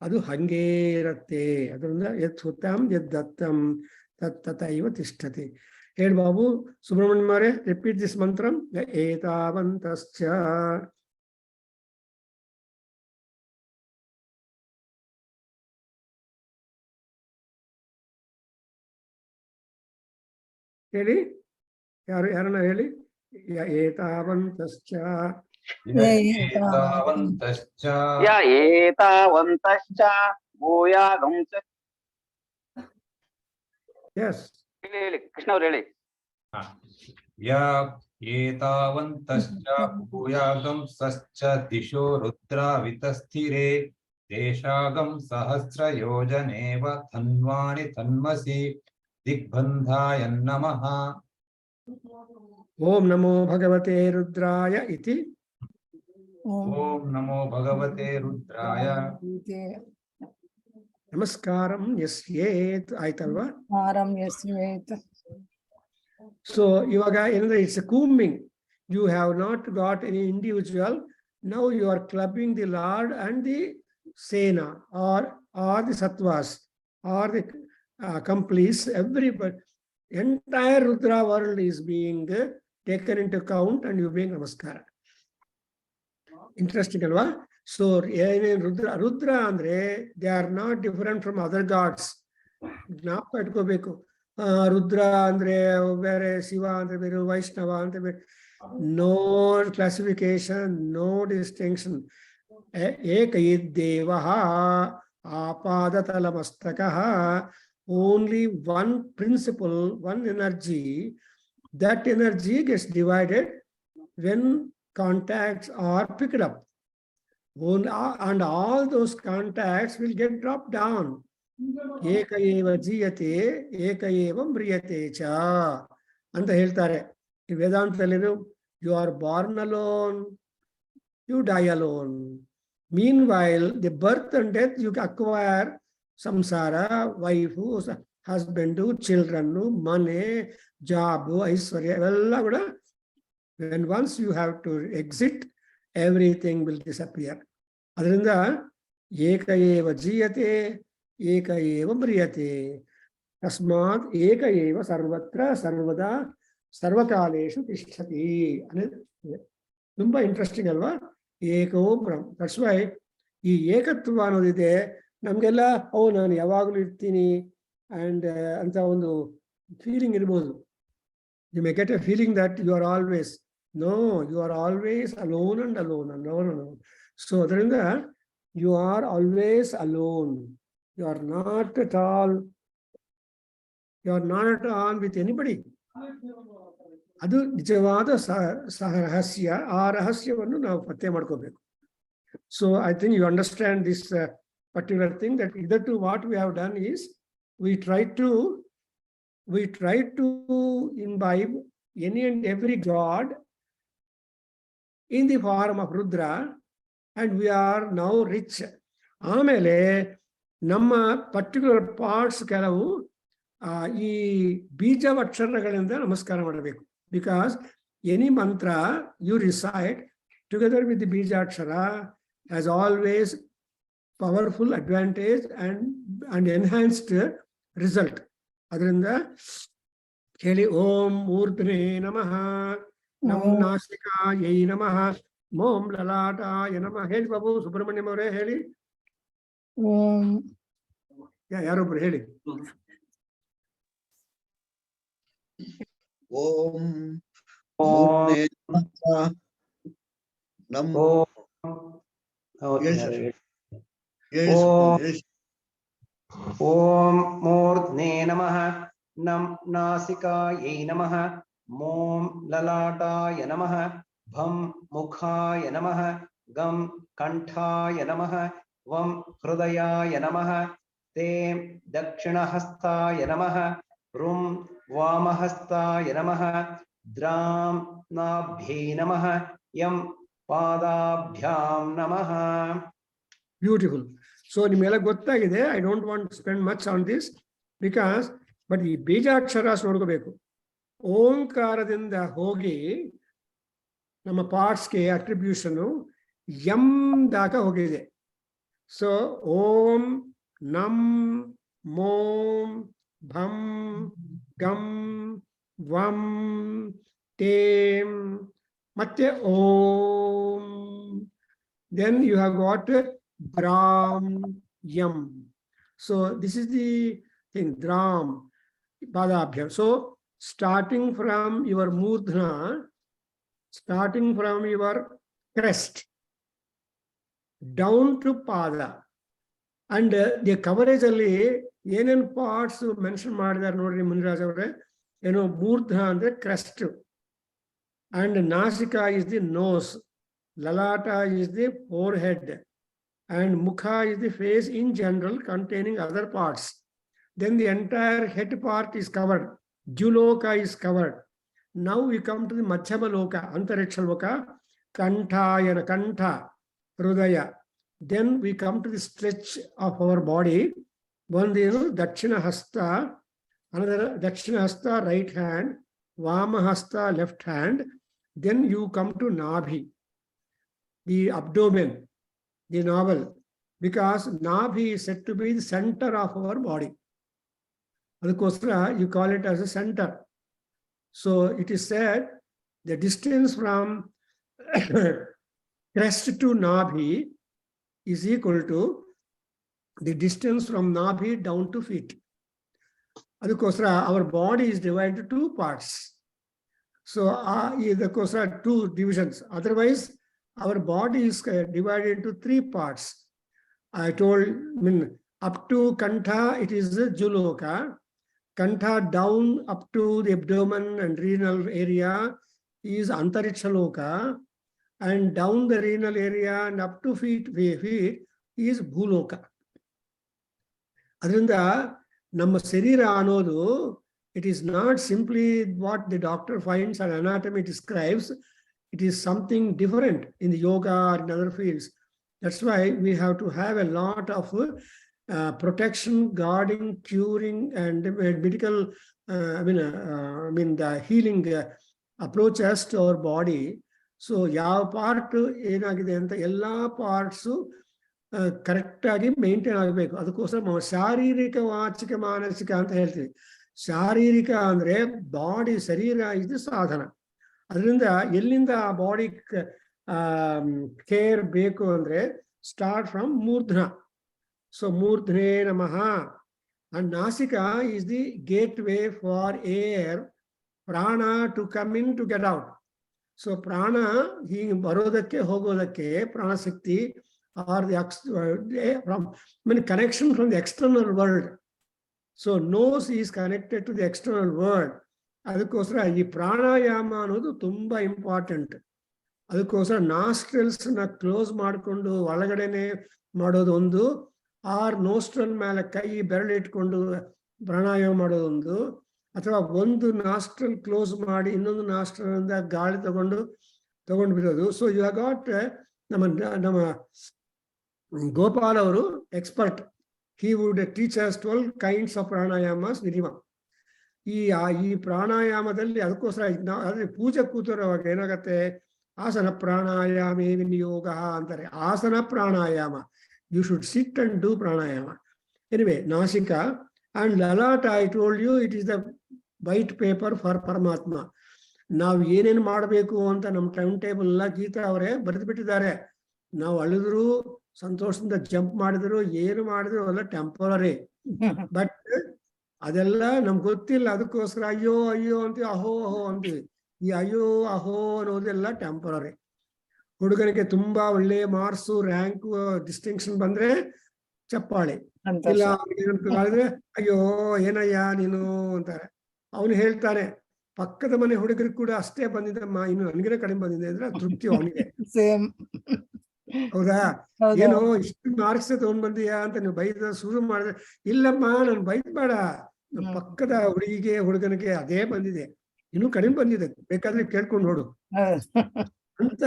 [SPEAKER 1] ಅದು ಹಂಗೇ ಇರತ್ತೆ. ಅದರಿಂದ ಯತ್ ಹುತಾಂ ಯದ್ ದತ್ತಂ ತತ್ ತಥೈವ ತಿಷ್ಠತಿ. ಹೇಳಿ ಬಾಬು ಸುಬ್ರಹ್ಮಣ್ಯಂ ಅವರೇ, ರಿಪೀಟ್ ದಿಸ್ ಮಂತ್ರಂ. ಏತಾವಂತಶ್ಚ ಹೇಳಿ, ಯಾರನ್ನ ಹೇಳಿ. ಏತಾವಂತಶ್ಚ
[SPEAKER 4] ಏತಾವಂತಶ್ಚ ಭೂಯಾಗಂ ಚ.
[SPEAKER 1] ಎಸ್,
[SPEAKER 4] ಹೇಳಿ ಕೃಷ್ಣ ಅವ್ರು ಹೇಳಿ.
[SPEAKER 2] ಏತಾವಂತಶ್ಚ ಭೂಯಾಗಂ ಸಶ್ಚ ದಿಶೋ ರುದ್ರಾವಿತಸ್ಥಿರೇ ದೇಶಾಗಂ ಸಹಸ್ರ ಯೋಜನೇವ ಧನ್ವಾನಿ ತನ್ಮಸಿ दिग्बन्धाय नमः
[SPEAKER 1] Om Namo Bhagavate Rudraya iti.
[SPEAKER 2] ॐ नमो भगवते रुद्राय
[SPEAKER 1] Namaskaram yasyet aitalva.
[SPEAKER 3] Haram yasvet.
[SPEAKER 1] So it's a combing. You have not got any individual. Now you are clubbing the Lord and the Sena or the Sattvas or the accomplice. Everybody, entire Rudra world is being taken into account and you being Namaskara. Interesting, alva? So Rudra andre, they are not different from other gods. Rudra andre vere, Shiva andre vere, Vaishnava andre vere. No classification, no distinction. Ekayid devaha apadatalamashtakaha. Only one principle, one energy. That energy gets divided when contacts are picked up. And all those contacts will get dropped down. Eka eva jiyate, eka eva mriyate cha. Anta heltare. In Vedanta, you are born alone, you die alone. Meanwhile, the birth and death you acquire samsara, wife, husband, children, money, job, aishwarya. When once you have to exit, everything will disappear. Adrinda, eka eva jiyate, eka eva mriyate. Tasmat eka eva sarvatra sarvada sarvakaleshu tishtati. Tumba interesting alva? Eko Brahm. That's why ಈ ಏಕತ್ವ ಅನ್ನೋದಿದೆ ನಮಗೆಲ್ಲ ನಾನು ಯಾವಾಗಲೂ ಇರ್ತೀನಿ and ಅಂತ ಒಂದು feeling ಇರಬಹುದು. You may get a feeling that you are always. No, you are always alone and alone and alone and alone. So adrinda you are always alone. You are not at all. You are not at all with anybody. ಅದು ನಿಜವಾದ ರಹಸ್ಯ. ಆ ರಹಸ್ಯವನ್ನು ನಾವು ಪತ್ತೆ ಮಾಡ್ಕೋಬೇಕು. So I think you understand this particular thing, that hitherto what we have done is we try to imbibe any and every god in the form of Rudra, and we are now rich. ಆಮೇಲೆ ನಮ್ಮ particular parts ಕೆಲವು ಈ ಬೀಜಾಕ್ಷರಗಳಿಂದ ನಮಸ್ಕಾರ ಮಾಡಬೇಕು. Because any mantra you recite together with the Bijakshara has always powerful advantage and enhanced result. Adrinda heli Om Urdhve Namaha, Nam Nasikayai Namaha, Mom Lalataya Namaha. Heli Babu Subramanyam avare heli.
[SPEAKER 3] Om.
[SPEAKER 1] Yarobru heli.
[SPEAKER 5] Om Murne Namaha Namo.
[SPEAKER 6] Om Murne Namaha Nam Nasikayai Namaha Mom Lalataya Namaha Bham Mukhaya Namaha Gam Kanthaya Namaha Vam Hrudayaya Namaha Tem Dakshinahastaya Namaha Rum Vamahastaya Namaha Dram Nabhye Namaha Yam Padabhyam Namaha.
[SPEAKER 1] Beautiful. So nimela gottagide. I don't want to spend much on this because but ಈ ಬೀಜಾಕ್ಷರಾಸ್ ನೋಡ್ಕೋಬೇಕು. ಓಂಕಾರದಿಂದ ಹೋಗಿ ನಮ್ಮ ಪಾರ್ಟ್ಸ್ಗೆ ಅಟ್ರಿಬ್ಯೂಷನು M ದಾಕ ಹೋಗಿದೆ. So ಓಂ ನಂ ಮೋಂ ಭಂ ಗಂ ವಂ ತೇಂ ಮತ್ತೆ ಓಂ. Then you have got Dram Yam. So this is the thing, Dram, Padabhyam. So starting from your Murdhna, starting from your crest, down to Pada. And the coverage alli ಏನೇನು parts mention ಮಾಡಿದ್ದಾರೆ ನೋಡ್ರಿ ಮುನಿರಾಜ್ ಅವರೇ. ಏನೋ Murdhna ಅಂದ್ರೆ crest, and Nasika is the nose, Lalata is the forehead, and Mukha is the face in general containing other parts. then the entire head part is covered. Juloka is covered. Now we come to the Madhyama Loka, Antariksha Loka, Kantayana, Kantha, Hrudaya. Then we come to the stretch of our body. One, Dakshina Hasta, another Dakshina Hasta, right hand, Vama Hasta, left hand. Then you come to Nabhi, the abdomen, the navel, because Nabhi is said to be the center of our body. Adhikosra, you call it as a center. So it is said the distance from crest to Nabhi is equal to the distance from Nabhi down to feet. Adhikosra, our body is divided into two parts. So the two divisions. Otherwise, our body is divided into three parts. I told, up to Kantha, it is the Juloka. Kantha down up to the abdomen and renal area is Antariksha Loka. And down the renal area and up to feet is Bhuloka. Adrinda, ನಮ್ಮ ಶರೀರ ಅನ್ನೋದು, it is not simply what the doctor finds and anatomy describes. It is something different in the yoga or in other fields. That's why we have to have a lot of protection, guarding, curing, and medical, the healing approaches to our body. So, ಯಾವ part ಏನಾಗಿದೆ ಅಂತ ಎಲ್ಲ parts ಕರೆಕ್ಟಾಗಿ maintain ಆಗಬೇಕು. ಅದಕ್ಕೋಸ್ಕರ ಶಾರೀರಿಕ, ವಾಚಿಕ, ಮಾನಸಿಕ ಅಂತ ಹೇಳ್ತೀವಿ. ಶಾರೀರಿಕ ಅಂದರೆ ಬಾಡಿ, ಶರೀರ ಇದು ಸಾಧನ. ಅದರಿಂದ ಎಲ್ಲಿಂದ ಆ ಬಾಡಿ ಕೇರ್ ಬೇಕು ಅಂದರೆ ಸ್ಟಾರ್ಟ್ ಫ್ರಮ್ ಮೂರ್ಧ್ನ. ಸೊ ಮೂರ್ಧ್ನೇ ನಮಃ. ಅಂಡ್ ನಾಸಿಕ is the gateway for air, ಪ್ರಾಣ to come in to get out. So ಪ್ರಾಣ ಹೀಗೆ ಬರೋದಕ್ಕೆ ಹೋಗೋದಕ್ಕೆ ಪ್ರಾಣಶಕ್ತಿ are the connection from the external world. So nose is connected to the external world. ಅದಕ್ಕೋಸ್ಕರ ಈ ಪ್ರಾಣಾಯಾಮ ಅನ್ನೋದು ತುಂಬಾ ಇಂಪಾರ್ಟೆಂಟ್. ಅದಕ್ಕೋಸ್ಕರ ನಾಸ್ಟ್ರಲ್ಸ್ನ ಕ್ಲೋಸ್ ಮಾಡಿಕೊಂಡು ಒಳಗಡೆನೆ ಮಾಡೋದು ಒಂದು, ಆರ್ ನೋಸ್ಟ್ರಲ್ ಮೇಲೆ ಕೈ ಬೆರಳಿಟ್ಕೊಂಡು ಪ್ರಾಣಾಯಾಮ ಮಾಡೋದೊಂದು, ಅಥವಾ ಒಂದು ನಾಸ್ಟ್ರಲ್ ಕ್ಲೋಸ್ ಮಾಡಿ ಇನ್ನೊಂದು ನಾಸ್ಟ್ರಲ್ ಗಾಳಿ ತಗೊಂಡು ಬಿಡೋದು. ಸೊ ಯು ಹ್ಯಾವ್ ಗಾಟ್ ನಮ್ಮ ಗೋಪಾಲ್ ಅವರು expert. He would teach us 12 kinds of pranayamas minimum. ಈ ಪ್ರಾಣಾಯಾಮದಲ್ಲಿ ಅದಕ್ಕೋಸ್ಕರ ಅದೇ ಪೂಜೆ ಕೂತಿರುವಾಗ ಏನಾಗತ್ತೆ, ಆಸನ ಪ್ರಾಣಾಯಾಮ ವಿನಿಯೋಗ ಅಂತಾರೆ. Asana pranayama, you should sit and do pranayama. Anyway, ನಾಸಿಕ ಅಂಡ್ ಲಲಾಟ, I told you, it is the white paper for Paramatma. ನಾವು ಏನೇನು ಮಾಡಬೇಕು ಅಂತ ನಮ್ಮ ಟೈಮ್ ಟೇಬಲ್ ಎಲ್ಲ ಗೀತಾ ಅವರೇ ಬರೆದು ಬಿಟ್ಟಿದ್ದಾರೆ. ನಾವು ಅಳಿದ್ರು, ಸಂತೋಷದಿಂದ ಜಂಪ್ ಮಾಡಿದ್ರು, ಏನು ಮಾಡಿದ್ರು ಎಲ್ಲ ಟೆಂಪರರಿ. ಬಟ್ ಅದೆಲ್ಲ ನಮ್ಗೆ ಗೊತ್ತಿಲ್ಲ. ಅದಕ್ಕೋಸ್ಕರ ಅಯ್ಯೋ ಅಯ್ಯೋ ಅಂತೀವಿ, ಅಹೋ ಅಹೋ ಅಂತೀವಿ. ಈ ಅಯ್ಯೋ ಅಹೋ ಅನ್ನೋದೆಲ್ಲ ಟೆಂಪರರಿ. ಹುಡುಗನಿಗೆ ತುಂಬಾ ಒಳ್ಳೆ ಮಾರ್ಕ್ಸು, ರ್ಯಾಂಕು, ಡಿಸ್ಟಿಂಕ್ಷನ್ ಬಂದ್ರೆ ಚಪ್ಪಾಳೆ. ಇಲ್ಲ ಹೇಳಿದ್ರೆ ಅಯ್ಯೋ ಏನಯ್ಯ ನೀನು ಅಂತಾರೆ. ಅವನು ಹೇಳ್ತಾನೆ, ಪಕ್ಕದ ಮನೆ ಹುಡುಗರಿಗೆ ಕೂಡ ಅಷ್ಟೇ ಬಂದಿದ್ದಮ್ಮ, ಇನ್ನು ನನಗಿನ ಕಡಿಮೆ ಬಂದಿದೆ ಅಂದ್ರೆ ತೃಪ್ತಿ ಅವನಿಗೆ. ಹೌದಾ? ಏನೋ ಇಷ್ಟು ಮಾರ್ಕ್ಸ್ ತಗೊಂಡ್ ಬಂದೀಯಾ ಅಂತ ನೀವು ಬೈದ ಶುರು ಮಾಡಿದ್ರೆ, ಇಲ್ಲಮ್ಮ ನಾನು ಬೈದ್ಬೇಡ, ನಮ್ಮ ಪಕ್ಕದ ಹುಡುಗನಿಗೆ ಅದೇ ಬಂದಿದೆ, ಇನ್ನೂ ಕಡಿಮೆ ಬಂದಿದೆ, ಬೇಕಾದ್ರೆ ಕೇಳ್ಕೊಂಡು ನೋಡು ಅಂತ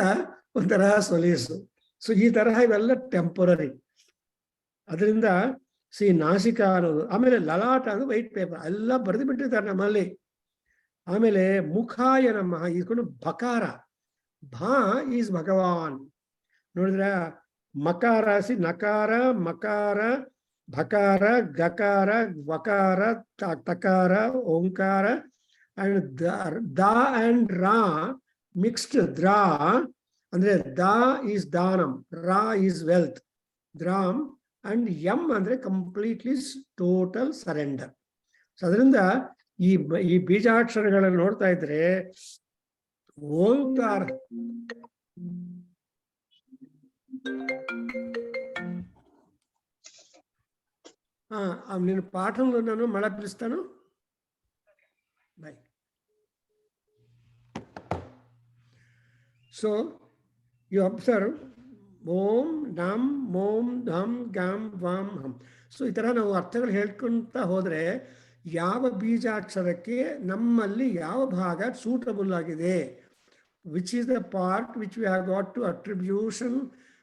[SPEAKER 1] ಒಂಥರ ಸೊಲೇಸು. ಸೊ ಈ ತರಹ ಇವೆಲ್ಲ ಟೆಂಪರರಿ. ಅದರಿಂದ ನಾಸಿಕ ಅನ್ನೋದು. ಆಮೇಲೆ ಲಲಾಟ ಅದು ವೈಟ್ ಪೇಪರ್ ಎಲ್ಲ ಬರೆದು ಬಿಟ್ಟಿದ್ದಾರೆ ನಮ್ಮಲ್ಲಿ. ಆಮೇಲೆ ಮುಖಾಯ ನಮಃ ಇದ್ಕೊಂಡು ಬಕಾರ. ಭಾ ಈಸ್ ಭಗವಾನ್. ನೋಡಿದ್ರ ಮಕಾರ, ನಕಾರ, ಮಕಾರ, ಭಕಾರ, ಗಕಾರ, ವಕಾರ, ತಕಾರ, ಓಂಕಾರ, ಅಂಡ್ ದ ಅಂಡ್ ರಾ ಮಿಕ್ಸ್ಡ್. ದ್ರಾ ಅಂದ್ರೆ ದ ಈಸ್ ದಾನಂ, ರಾ ಈಸ್ ವೆಲ್ತ್, ದ್ರಾಮ್. ಅಂಡ್ ಎಂ ಅಂದ್ರೆ ಕಂಪ್ಲೀಟ್ಲಿ ಟೋಟಲ್ ಸರೆಂಡರ್. ಸೊ ಅದರಿಂದ ಈ ಬೀಜಾಕ್ಷರಗಳನ್ನು ನೋಡ್ತಾ ಇದ್ರೆ ಓಂಕಾರ. ನೀನು ಪಾಠವನ್ನು ನಾನು ಮಳ పిలుస్తాను. ಬಾಯ್. So you observe ಓಂ ನಂ ಮೋಂ ಧಂ ಗಂ ವಾಂ ಹಂ. ಸೊ ಈ ಥರ ನಾವು ಅರ್ಥಗಳು ಹೇಳ್ಕೊಂತ ಹೋದರೆ ಯಾವ ಬೀಜಾಕ್ಷರಕ್ಕೆ ನಮ್ಮಲ್ಲಿ ಯಾವ ಭಾಗ ಸೂಟಬಲ್ ಆಗಿದೆ, which is the part which we have got to attribution,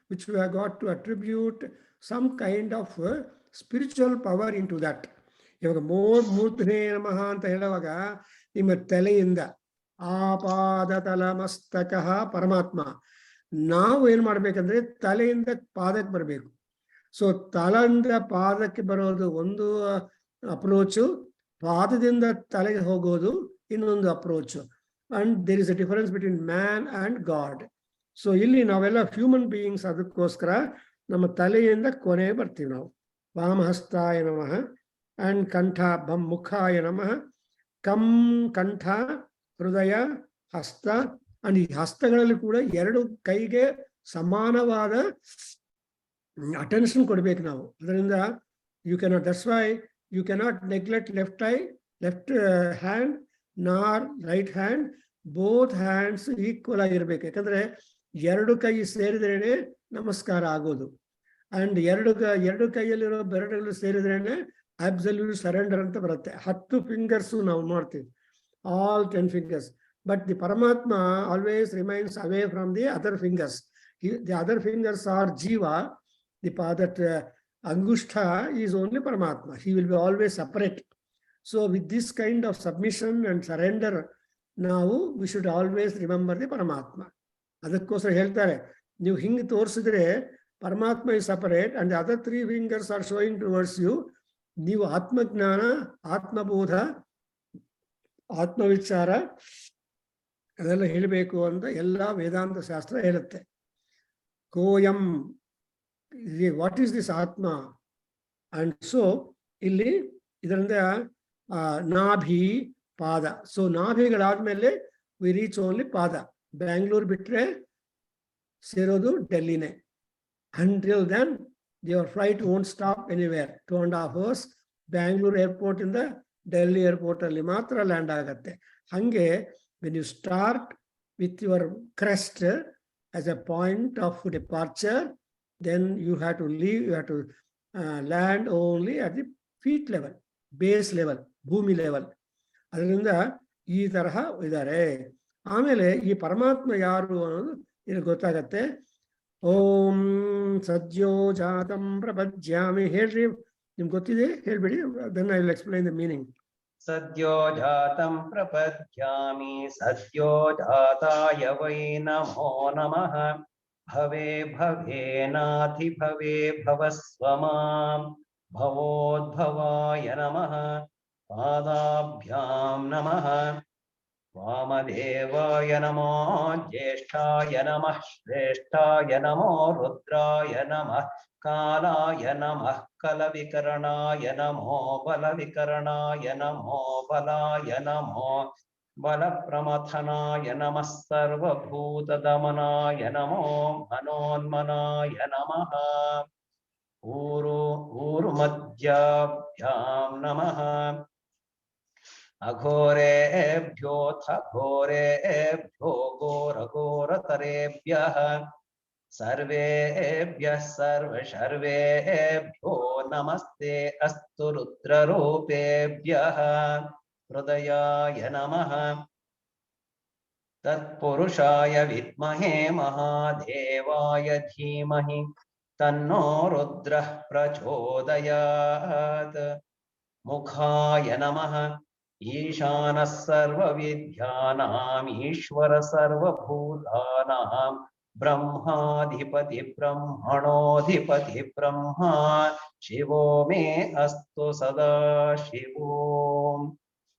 [SPEAKER 1] which we have got to attribute some kind of spiritual power into that. ಇವಾಗ ಮೂರ್ಧನೇ ನಮಃ ಅಂತ ಹೇಳುವಾಗ ನಿಮ್ಮ ತಲೆಯಿಂದ ಆಪಾದ ತಲಮಸ್ತಕ ಪರಮಾತ್ಮ. ನಾವು ಏನು ಮಾಡ್ಬೇಕಂದ್ರೆ ತಲೆಯಿಂದ ಪಾದಕ್ಕೆ ಬರಬೇಕು. ಸೊ ತಲೆಯಿಂದ ಪಾದಕ್ಕೆ ಬರೋದು ಒಂದು ಅಪ್ರೋಚು, ಪಾದದಿಂದ ತಲೆಗೆ ಹೋಗೋದು ಇನ್ನೊಂದು approach. And there is a difference between man and god. So ಇಲ್ಲಿ ನಾವೆಲ್ಲ ಹ್ಯೂಮನ್ ಬೀಯಿಂಗ್ಸ್, ಅದಕ್ಕೋಸ್ಕರ ನಮ್ಮ ತಲೆಯಿಂದ ಕೊನೆ ಬರ್ತೀವಿ ನಾವು. ವಾಮಹಸ್ತಾಯ ನಮಃ ಅಂಡ್ ಕಂಠ ಬಂ ಮುಖಾಯ ನಮಃ. ಕಂ ಕಂಠ ಹೃದಯ ಹಸ್ತ. ಅಂಡ್ ಈ ಹಸ್ತಗಳಲ್ಲಿ ಕೂಡ ಎರಡು ಕೈಗೆ ಸಮಾನವಾದ ಅಟೆನ್ಷನ್ ಕೊಡ್ಬೇಕು ನಾವು. ಅದರಿಂದ you cannot, that's why you cannot neglect left hand nor right hand. Both hands equal ಆಗಿರ್ಬೇಕು. ಯಾಕಂದ್ರೆ ಎರಡು ಕೈ ಸೇರಿದ್ರೇನೆ ನಮಸ್ಕಾರ ಆಗೋದು. ಅಂಡ್ ಎರಡು ಕೈಯಲ್ಲಿರೋ ಬೆರಳುಗಳು ಸೇರಿದ್ರೇನೆ ಅಬ್ಸಲ್ಯೂಟ್ ಸರೆಂಡರ್ ಅಂತ ಬರುತ್ತೆ. 10 ಫಿಂಗರ್ಸ್ ನಾವು ಮಾಡ್ತೀವಿ, all 10 fingers. But the Paramatma always remains away from the other fingers. The other fingers are Jiva. That Angushtha is only Paramatma. He will be always separate. So with this kind of submission and surrender, now we should always remember the Paramatma. ಅದಕ್ಕೋಸ್ಕರ ಹೇಳ್ತಾರೆ, ನೀವು ಹಿಂಗೆ ತೋರಿಸಿದ್ರೆ ಪರಮಾತ್ಮ is separate and the other 3 fingers are showing towards you. ನೀವು ಆತ್ಮಜ್ಞಾನ, ಆತ್ಮಬೋಧ, ಆತ್ಮವಿಚಾರ ಅದೆಲ್ಲ ಹೇಳಬೇಕು ಅಂತ ಎಲ್ಲ ವೇದಾಂತ ಶಾಸ್ತ್ರ ಹೇಳುತ್ತೆ. ಕೋಯಂ, ವಾಟ್ ಈಸ್ ದಿಸ್ ಆತ್ಮ? ಅಂಡ್ ಸೊ ಇಲ್ಲಿ ಇದರಿಂದ ನಾಭಿ ಪಾದ. ಸೊ ನಾಭಿಗಳಾದ್ಮೇಲೆ ವಿ ರೀಚ್ ಓನ್ಲಿ ಪಾದ. ಬ್ಯಾಂಗ್ಳೂರ್ ಬಿಟ್ರೆ ಸೇರೋದು ಡೆಲ್ಲಿನೇ. Until then your flight won't stop anywhere. 2.5 hours Bangalore airport ಇಂದ ಡೆಲ್ಲಿ ಏರ್ಪೋರ್ಟ್ ಅಲ್ಲಿ ಮಾತ್ರ ಲ್ಯಾಂಡ್ ಆಗತ್ತೆ. ಹಂಗೆ when you start with your crest as a point of departure, then you have to leave, you have to land only at the feet level, base level, ಭೂಮಿ level. ಅದರಿಂದ ಈ ತರಹ ಇದ್ದಾರೆ. ಆಮೇಲೆ ಈ ಪರಮಾತ್ಮ ಯಾರು ಅನ್ನೋದು ಇಲ್ಲಿ ಗೊತ್ತಾಗತ್ತೆ. ಓಂ ಸದ್ಯೋ ಜಾತಂ ಪ್ರಪದ್ಯಾಮಿ. ಹೇಳ್ರಿ, ನಿಮ್ಗೆ ಗೊತ್ತಿದೆ ಹೇಳ್ಬಿಡಿ, then I will explain the meaning.
[SPEAKER 6] ಸದ್ಯೋ ಜಾತಂ ಪ್ರಪದ್ಯಾಮಿ ಸದ್ಯೋ ಜಾತಾಯ ವೈ ನಮೋ ನಮಃ. ಭವೇ ಭವೇನಾಧಿ ಭವೇ ಭವಸ್ವ ಮಾಂ. ಭವೋದ್ಭವಾಯ ನಮಃ. ಪಾದಾಭ್ಯಾಂ ನಮಃ. ವಾಮದೇವಾಯ ನಮೋ ಜ್ಯೇಷ್ಠಾಯ ನಮಃ. ಶ್ರೇಷ್ಠಾಯ ನಮೋ ರುದ್ರಾಯ ನಮಃ. ಕಾಲಾಯ ನಮಃ. ಕಲವಿಕರಣಾಯ ನಮೋ ಬಲವಿಕರಣಾಯ ನಮೋ ಬಲಾಯ ನಮೋ ಬಲಪ್ರಮಥನಾಯ ನಮಃ. ಸರ್ವಭೂತದಮನಾಯ ನಮೋ ಮನೋನ್ಮನಾಯ ನಮಃ. ಊರುಮಧ್ಯಾಭ್ಯಾಂ ನಮಃ. ಅಘೋರೇಭ್ಯೋಥ ಘೋರೇಭ್ಯೋ ಘೋರಘೋರತರೇಭ್ಯಃ. ಸರ್ವೇಭ್ಯಃ ಸರ್ವಶರ್ವೇಭ್ಯೋ ನಮಸ್ತೆ ಅಸ್ತು ರುದ್ರರೂಪೇಭ್ಯಃ. ಹೃದಯಾಯ ನಮಃ. ತತ್ಪುರುಷಾಯ ವಿದ್ಮಹೇ ಮಹಾದೇವಾಯ ಧೀಮಹಿ ತನ್ನೋ ರುದ್ರಃ ಪ್ರಚೋದಯಾತ್. ಮುಖಾಯ ನಮಃ. ಈಶಾನಃ ಸರ್ವವಿದ್ಯಾನಾಂ ಈಶ್ವರ ಸರ್ವಭೂತಾನಾಂ ಬ್ರಹ್ಮಾಧಿಪತಿ ಬ್ರಹ್ಮಣೋಧಿಪತಿ ಬ್ರಹ್ಮ. ಶಿವೋ ಮೇ ಅಸ್ತು ಸದಾ ಶಿವೋಂ.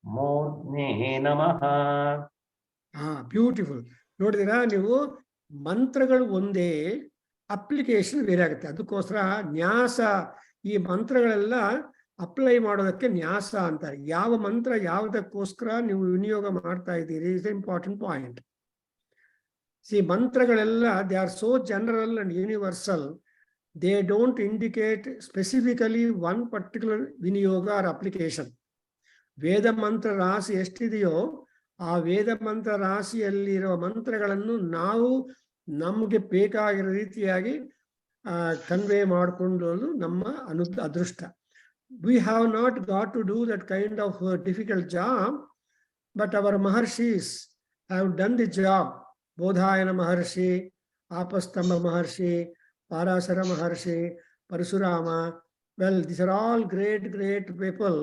[SPEAKER 6] ಮೂರ್ಧ್ನೇ ನಮಃ.
[SPEAKER 1] ಬ್ಯೂಟಿಫುಲ್. ನೋಡಿದಿರಾ ನೀವು, ಮಂತ್ರಗಳು ಒಂದೇ, ಅಪ್ಲಿಕೇಶನ್ ಬೇರೆ ಆಗುತ್ತೆ. ಅದಕ್ಕೋಸ್ಕರ ನ್ಯಾಸ, ಈ ಮಂತ್ರಗಳೆಲ್ಲ ಅಪ್ಲೈ ಮಾಡೋದಕ್ಕೆ ನ್ಯಾಸ ಅಂತಾರೆ. ಯಾವ ಮಂತ್ರ ಯಾವುದಕ್ಕೋಸ್ಕರ ನೀವು ವಿನಿಯೋಗ ಮಾಡ್ತಾ ಇದ್ದೀರಿ ಇಸ್ ಇಂಪಾರ್ಟೆಂಟ್ ಪಾಯಿಂಟ್. ಸಿ, ಮಂತ್ರಗಳೆಲ್ಲ they are so general and universal. They don't indicate specifically one particular ವಿನಿಯೋಗ ಆರ್ ಅಪ್ಲಿಕೇಶನ್. ವೇದ ಮಂತ್ರ ರಾಶಿ ಎಷ್ಟಿದೆಯೋ ಆ ವೇದ ಮಂತ್ರ ರಾಶಿಯಲ್ಲಿರುವ ಮಂತ್ರಗಳನ್ನು ನಾವು ನಮಗೆ ಬೇಕಾಗಿರೋ ರೀತಿಯಾಗಿ ಕನ್ವೆ ಮಾಡಿಕೊಳ್ಳಲು ನಮ್ಮ ಅದೃಷ್ಟ. We have not got to do that kind of difficult job, but our Maharshis have done the job. Bodhayana Maharshi, Apastamba Maharshi, Parasara Maharshi, Parashurama. Well, these are all great people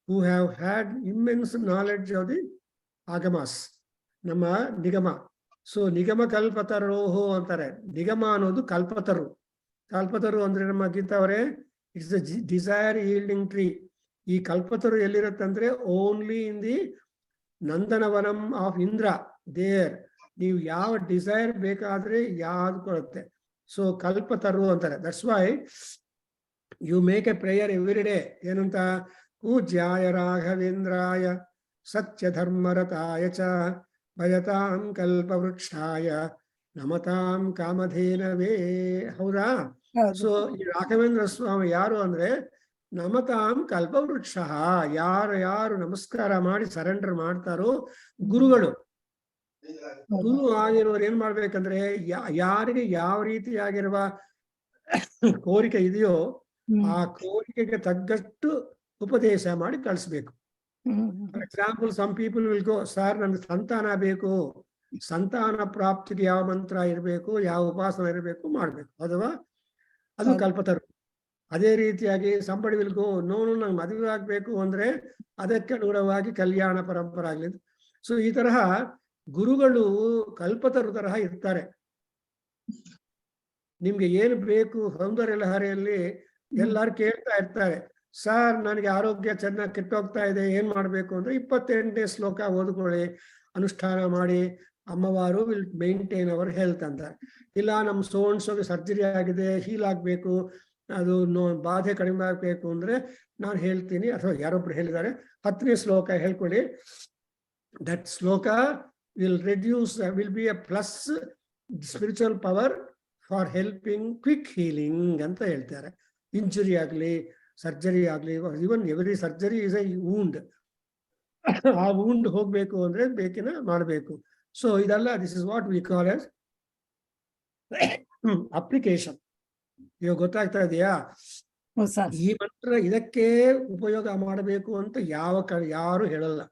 [SPEAKER 1] who have had immense knowledge of the Agamas, Nama Nigama. So Nigama Kalpataroho antare. Nigama anodu Kalpataru. Kalpataru andre nama Gita avare, it's the desire yielding tree. ಈ ಕಲ್ಪತರು ಎಲ್ಲಿರುತ್ತಂದ್ರೆ only in the ನಂದನವನಂ of Indra there. ನೀವು ಯಾವ desire ಬೇಕಾದ್ರೆ ಯಾವ್ದು ಕೊಡುತ್ತೆ. So ಕಲ್ಪತರು ಅಂತಾರೆ. That's why you make a prayer every day. ಏನಂತ? ಪೂಜ್ಯಾಯ ರಾಘವೇಂದ್ರಾಯ ಸತ್ಯ ಧರ್ಮರತಾಯ ಚ ಭಜತಾಂ ಕಲ್ಪವೃಕ್ಷಾಯ ನಮತಾಂ ಕಾಮಧೇನವೇ. ಹೌದಾ? ಸೊ ಈ ರಾಘವೇಂದ್ರ ಸ್ವಾಮಿ ಯಾರು ಅಂದ್ರೆ ನಮತಾಂ ಕಲ್ಪವೃಕ್ಷ. ಯಾರು ನಮಸ್ಕಾರ ಮಾಡಿ ಸರೆಂಡರ್ ಮಾಡ್ತಾರೋ ಗುರುಗಳು. ಗುರು ಆಗಿರೋರು ಏನ್ ಮಾಡ್ಬೇಕಂದ್ರೆ ಯಾರಿಗೆ ಯಾವ ರೀತಿಯಾಗಿರುವ ಕೋರಿಕೆ ಇದೆಯೋ ಆ ಕೋರಿಕೆಗೆ ತಗ್ಗಷ್ಟು ಉಪದೇಶ ಮಾಡಿ ಕಳಿಸ್ಬೇಕು. For example, some people will go, sir ನಮ್ಗೆ ಸಂತಾನ ಬೇಕು, ಸಂತಾನ ಪ್ರಾಪ್ತಿಗೆ ಯಾವ ಮಂತ್ರ ಇರಬೇಕು, ಯಾವ ಉಪಾಸನ ಇರಬೇಕು ಮಾಡ್ಬೇಕು, ಅಥವಾ ಅದು ಕಲ್ಪತರು. ಅದೇ ರೀತಿಯಾಗಿ ಸಂಬಡಿ ವಿಲ್ ಗೋ, ನೋನು ನಂಗೆ ಮದುವೆ ಆಗ್ಬೇಕು ಅಂದ್ರೆ ಅದಕ್ಕೆ ಅನುಗುಣವಾಗಿ ಕಲ್ಯಾಣ ಪರಂಪರೆ ಆಗ್ಲಿ. ಸೊ ಈ ತರಹ ಗುರುಗಳು ಕಲ್ಪತರು ತರಹ ಇರ್ತಾರೆ. ನಿಮ್ಗೆ ಏನು ಬೇಕು ಸೌಂದರ್ಯ ಲಹರಿಯಲ್ಲಿ ಎಲ್ಲಾರು ಕೇಳ್ತಾ ಇರ್ತಾರೆ, ಸರ್ ನನಗೆ ಆರೋಗ್ಯ ಚೆನ್ನಾಗಿ ಕೆಟ್ಟೋಗ್ತಾ ಇದೆ, ಏನ್ ಮಾಡ್ಬೇಕು ಅಂದ್ರೆ 28ನೇ ಶ್ಲೋಕ ಓದ್ಕೊಳ್ಳಿ, ಅನುಷ್ಠಾನ ಮಾಡಿ, ಅಮ್ಮವಾರು ವಿಲ್ ಮೇಂಟೈನ್ ಅವರ್ ಹೆಲ್ತ್ ಅಂತ. ಇಲ್ಲ ನಮ್ಮ ಸೋನ್ಸೋಗೆ ಸರ್ಜರಿ ಆಗಿದೆ, ಹೀಲ್ ಆಗ್ಬೇಕು, ಅದು ಬಾಧೆ ಕಡಿಮೆ ಆಗ್ಬೇಕು ಅಂದ್ರೆ ನಾನು ಹೇಳ್ತೀನಿ, ಅಥವಾ ಯಾರೊಬ್ರು ಹೇಳಿದ್ದಾರೆ 10ನೇ ಶ್ಲೋಕ ಹೇಳ್ಕೊಳ್ಳಿ. ದಟ್ ಶ್ಲೋಕ will reduce, will be a plus spiritual power for helping quick healing ಅಂತ ಹೇಳ್ತಾರೆ. ಇಂಜುರಿ ಆಗಲಿ, ಸರ್ಜರಿ ಆಗಲಿ, even every surgery is a wound. ಆ ವೂಂಡ್ ಹೋಗ್ಬೇಕು ಅಂದ್ರೆ ಬೇಕಿನ ಮಾಡಬೇಕು. ಸೊ ಇದೆಲ್ಲ this is what we call as application. ಇವಾಗ ಗೊತ್ತಾಗ್ತಾ ಇದೆಯಾ? ಈ ಮಂತ್ರ ಇದಕ್ಕೆ ಉಪಯೋಗ ಮಾಡಬೇಕು ಅಂತ ಯಾರು ಹೇಳಲ್ಲ.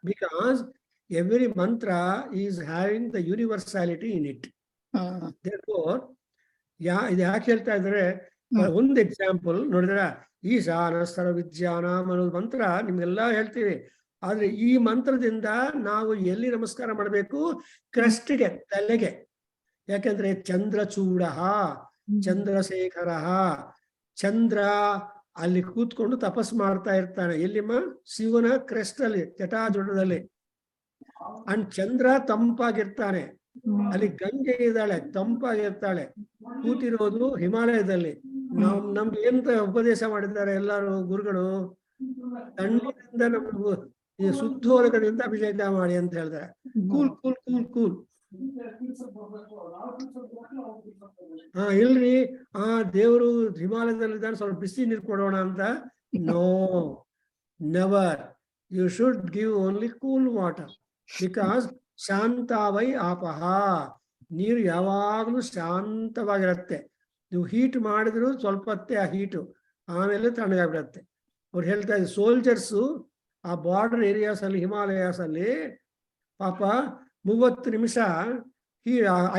[SPEAKER 1] ಬಿಕಾಸ್ ಎವ್ರಿ ಮಂತ್ರ is having the universality in it. therefore ಇದು ಯಾಕೆ ಹೇಳ್ತಾ ಇದ್ರೆ, ಒಂದು ಎಕ್ಸಾಂಪಲ್ ನೋಡಿದ್ರ, ಈಶಾನ ಸರ್ವ ವಿದ್ಯಾನಾಂ ಅನ್ನೋದು ಮಂತ್ರ ನಿಮ್ಗೆಲ್ಲ ಹೇಳ್ತೀವಿ. ಆದ್ರೆ ಈ ಮಂತ್ರದಿಂದ ನಾವು ಎಲ್ಲಿ ನಮಸ್ಕಾರ ಮಾಡಬೇಕು? ಕ್ರಸ್ಟಿಗೆ, ತಲೆಗೆ. ಯಾಕೆಂದ್ರೆ ಚಂದ್ರಚೂಡ, ಚಂದ್ರಶೇಖರ, ಚಂದ್ರ ಅಲ್ಲಿ ಕೂತ್ಕೊಂಡು ತಪಸ್ ಮಾಡ್ತಾ ಇರ್ತಾನೆ. ಎಲ್ಲಿಮ್ಮ? ಶಿವನ ಕ್ರೆಸ್ಟ್ ಅಲ್ಲಿ, ಜಟಾಜುಟದಲ್ಲಿ. ಅಂಡ್ ಚಂದ್ರ ತಂಪಾಗಿರ್ತಾನೆ. ಅಲ್ಲಿ ಗಂಗೆ ಇದ್ದಾಳೆ, ತಂಪಾಗಿರ್ತಾಳೆ. ಕೂತಿರೋದು ಹಿಮಾಲಯದಲ್ಲಿ. ನಮ್ಗೆ ಎಂತ ಉಪದೇಶ ಮಾಡಿದ್ದಾರೆ ಎಲ್ಲಾರು ಗುರುಗಳು? ತಣ್ಣೀರಿಂದ ನಮ್ಗೆ ಶುದ್ಧೋದಕದಿಂದ ಅಭಿಷೇಕ ಮಾಡಿ ಅಂತ ಹೇಳ್ತಾರೆ. Cool cool cool cool. ಇಲ್ರಿ, ದೇವರು ಹಿಮಾಲಯದಲ್ಲಿದ್ದಾನೆ, ಸ್ವಲ್ಪ ಬಿಸಿ ನೀರು ಕೊಡೋಣ ಅಂತ. No, never. You should give only cool water. Because ಶಾಂತಾವೈ ಆಪಹ, ನೀರು ಯಾವಾಗಲೂ ಶಾಂತವಾಗಿರುತ್ತೆ. ನೀವು ಹೀಟ್ ಮಾಡಿದ್ರು ಸ್ವಲ್ಪ ಹೊತ್ತೆ ಆ ಹೀಟು, ಆಮೇಲೆ ತಣ್ಣಗಾಗ್ಬಿಡತ್ತೆ. ಅವ್ರು ಹೇಳ್ತಾ ಇದ್ರು, ಸೋಲ್ಜರ್ಸು ಆ ಬಾರ್ಡರ್ ಏರಿಯಾಸ್ ಅಲ್ಲಿ, ಹಿಮಾಲಯಾಸ್ ಅಲ್ಲಿ ಪಾಪ 30 ನಿಮಿಷ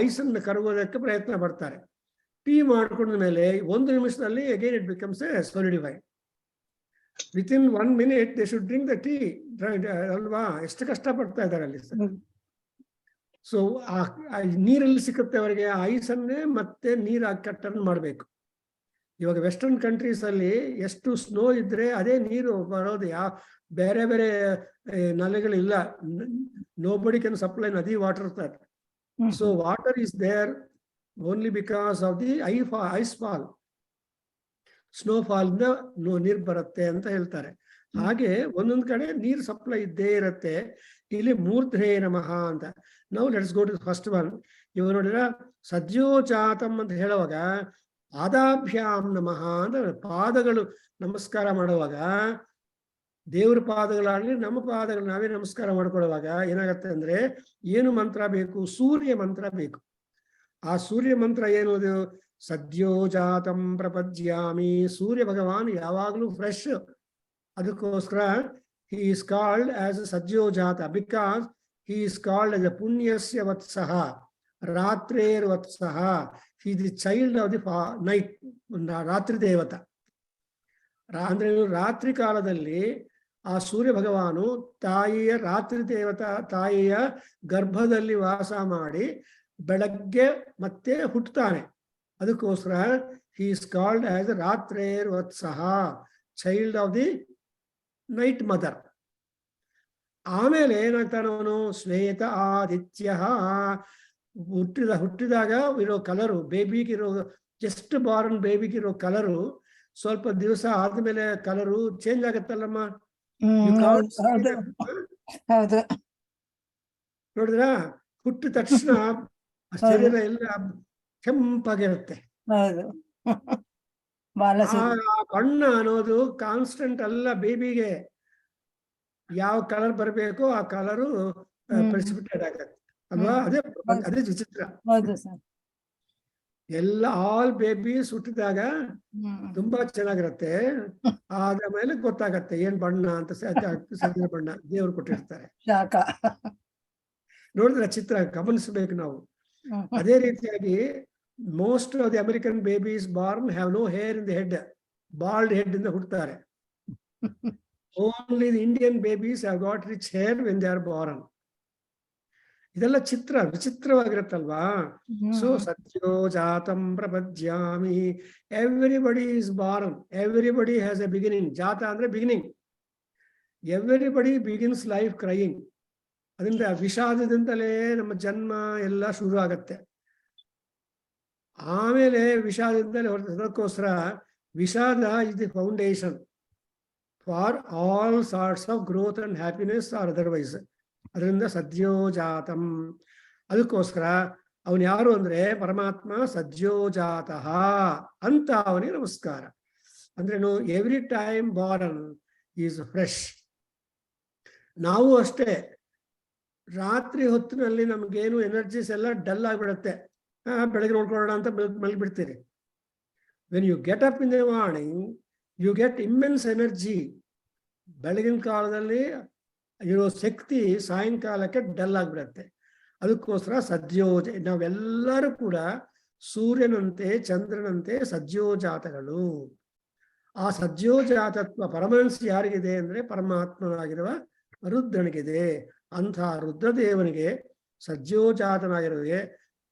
[SPEAKER 1] ಐಸನ್ನು ಕರಗೋದಕ್ಕೆ ಪ್ರಯತ್ನ ಪಡ್ತಾರೆ. ಟೀ ಮಾಡ್ಕೊಂಡ ಮೇಲೆ 1 ನಿಮಿಷದಲ್ಲಿ again it becomes a solidify. Within 1 minute they should drink the tea ಅಲ್ವಾ? ಎಷ್ಟು ಕಷ್ಟ ಪಡ್ತಾ ಇದ್ದಾರೆ ಅಲ್ಲಿ. ಸೊ ಆ ನೀರಲ್ಲಿ ಸಿಕ್ಕುತ್ತೆ ಅವರಿಗೆ, ಐಸನ್ನೇ ಮತ್ತೆ ನೀರು ಕಟ್ಟನ್ನು ಮಾಡಬೇಕು. ಇವಾಗ ವೆಸ್ಟರ್ನ್ ಕಂಟ್ರೀಸ್ ಅಲ್ಲಿ ಎಷ್ಟು ಸ್ನೋ ಇದ್ರೆ ಅದೇ ನೀರು ಬರೋದು. ಬೇರೆ ಬೇರೆ ನಲೆಗಳಿಲ್ಲ. Nobody can supply nadi water that. So water is there only because of the ice fall. Snowfall ಇಂದ ನೀರು ಬರುತ್ತೆ ಅಂತ ಹೇಳ್ತಾರೆ. ಹಾಗೆ ಒಂದೊಂದ್ ಕಡೆ ನೀರು ಸಪ್ಲೈ ಇದ್ದೇ ಇರುತ್ತೆ. ಇಲ್ಲಿ ಮೂರ್ಧೇ ನಮಃ ಅಂತ. ನಾವು let's go to first one. ಇವಾಗ ನೋಡಿದ್ರ ಸದ್ಯೋಚಾತಂ ಅಂತ ಹೇಳುವಾಗ ಪಾದಾಭ್ಯಾಂ ನಮಃ ಅಂತ, ಪಾದಗಳು ನಮಸ್ಕಾರ ಮಾಡುವಾಗ, ದೇವ್ರ ಪಾದಗಳಾಗ್ಲಿ ನಮ್ಮ ಪಾದಗಳು ನಾವೇ ನಮಸ್ಕಾರ ಮಾಡ್ಕೊಳ್ಳುವಾಗ ಏನಾಗತ್ತೆ ಅಂದ್ರೆ, ಏನು ಮಂತ್ರ ಬೇಕು? ಸೂರ್ಯ ಮಂತ್ರ ಬೇಕು. ಆ ಸೂರ್ಯ ಮಂತ್ರ ಏನದು? ಸದ್ಯೋಜಾತಂ ಪ್ರಪದ್ಯಾಮಿ. ಸೂರ್ಯ ಭಗವಾನ್ ಯಾವಾಗಲೂ ಫ್ರೆಶ್. ಅದಕ್ಕೋಸ್ಕರ he is called as Sadyojata because he is called as a Punyasya Vatsaha, Ratrer Vatsaha. He is the child of the night, Ratri Devata. ಅಂದ್ರೆ ರಾತ್ರಿ ಕಾಲದಲ್ಲಿ ಆ ಸೂರ್ಯ ಭಗವಾನು ತಾಯಿಯ ರಾತ್ರಿ ದೇವತಾ ತಾಯಿಯ ಗರ್ಭದಲ್ಲಿ ವಾಸ ಮಾಡಿ ಬೆಳಗ್ಗೆ ಮತ್ತೆ ಹುಟ್ಟುತ್ತಾನೆ. ಅದಕ್ಕೋಸ್ಕರ he is called as Ratrer Vatsaha, child of the night mother. ಆಮೇಲೆ ಏನಾಗ್ತಾನೆ ಅವನು? ಶ್ವೇತ ಆದಿತ್ಯ. ಹುಟ್ಟಿದಾಗ ಇರೋ ಕಲರು, ಬೇಬಿಗಿರೋ ಜಸ್ಟ್ ಬಾರ್ನ್ ಬೇಬಿಗಿರೋ ಕಲರು ಸ್ವಲ್ಪ ದಿವಸ ಆದ್ಮೇಲೆ ಕಲರು ಚೇಂಜ್ ಆಗತ್ತಲ್ಲಮ್ಮ.
[SPEAKER 3] ಹೌದು.
[SPEAKER 1] ನೋಡಿದ್ರ ಹುಟ್ಟಿದ ತಕ್ಷಣ ಶರೀರ ಎಲ್ಲ ಕೆಂಪಾಗಿರುತ್ತೆ.
[SPEAKER 3] ಹೌದು.
[SPEAKER 1] ಆ ಬಣ್ಣ ಅನ್ನೋದು ಕಾನ್ಸ್ಟೆಂಟ್ ಅಲ್ಲ. ಬೇಬಿಗೆ ಯಾವ ಕಲರ್ ಬರಬೇಕು ಆ ಕಲರು ಪ್ರೆಸಿಪಿಟೇಟ್ ಆಗತ್ತೆ ಅಲ್ವಾ? ಅದೇ ವಿಚಿತ್ರ. ಎಲ್ಲ ಆಲ್ ಬೇಬೀಸ್ ಹುಟ್ಟಿದಾಗ ತುಂಬಾ ಚೆನ್ನಾಗಿರತ್ತೆ. ಆದ ಮೇಲೆ ಗೊತ್ತಾಗತ್ತೆ ಏನ್ ಬಣ್ಣ ಅಂತ. ಸರಿಯಾದ ಬಣ್ಣ ದೇವ್ರು ಕೊಟ್ಟಿರ್ತಾರೆ. ನೋಡಿದ್ರೆ ಚಿತ್ರ ಗಮನಿಸ್ಬೇಕು ನಾವು. ಅದೇ ರೀತಿಯಾಗಿ most of the American babies born have no hair in the head, bald head ಇಂದ ಹುಟ್ಟುತ್ತಾರೆ. Only the Indian babies have got rich hair when they are born. ಇದೆಲ್ಲ ವಿಚಿತ್ರವಾಗಿರುತ್ತಲ್ವಾ? ಸೊ ಸತ್ಯೋ ಜಾತಂ ಪ್ರಪದ್ಯಾಮಿ. Everybody is born, everybody has a beginning. ಜಾತ ಅಂದ್ರೆ beginning. everybody begins life crying. ಅದರಿಂದ ವಿಷಾದದಿಂದಲೇ ನಮ್ಮ ಜನ್ಮ ಎಲ್ಲ ಶುರು ಆಗತ್ತೆ. ಆಮೇಲೆ ವಿಷಾದದಿಂದಲೇ ಹೊರತಕ್ಕೋಸ್ಕರ ವಿಷಾದ is the foundation for all sorts of growth and happiness R otherwise. ಅದರಿಂದ ಸದ್ಯೋಜಾತಂ. ಅದಕ್ಕೋಸ್ಕರ ಅವನು ಯಾರು ಅಂದ್ರೆ ಪರಮಾತ್ಮ ಸದ್ಯೋಜಾತಃ ಅಂತ ಅವನಿಗೆ ನಮಸ್ಕಾರ. ಅಂದ್ರೇನು? Every time Born is fresh. ನಾವು ಅಷ್ಟೇ ರಾತ್ರಿ ಹೊತ್ತಿನಲ್ಲಿ ನಮ್ಗೇನು ಎನರ್ಜೀಸ್ ಎಲ್ಲ ಡಲ್ ಆಗಿಬಿಡುತ್ತೆ. ಬೆಳಗ್ಗೆ ನೋಡ್ಕೊಳ್ಳೋಣ ಅಂತ ಮಲಗಿಬಿಡ್ತೀರಿ. When you get up in the morning you get immense energy. ಬೆಳಗಿನ ಕಾಲದಲ್ಲಿ ಇರೋ ಶಕ್ತಿ ಸಾಯಂಕಾಲಕ್ಕೆ ಡಲ್ ಆಗಿಬಿಡತ್ತೆ. ಅದಕ್ಕೋಸ್ಕರ ನಾವೆಲ್ಲರೂ ಕೂಡ ಸೂರ್ಯನಂತೆ ಚಂದ್ರನಂತೆ ಸದ್ಯೋಜಾತಗಳು. ಆ ಸದ್ಯೋಜಾತತ್ವ ಪರಮಹಂಸ ಯಾರಿಗಿದೆ ಅಂದ್ರೆ ಪರಮಾತ್ಮನಾಗಿರುವ ರುದ್ರನಿಗಿದೆ. ಅಂಥ ರುದ್ರದೇವನಿಗೆ ಸದ್ಯೋಜಾತನಾಗಿರುವೆ.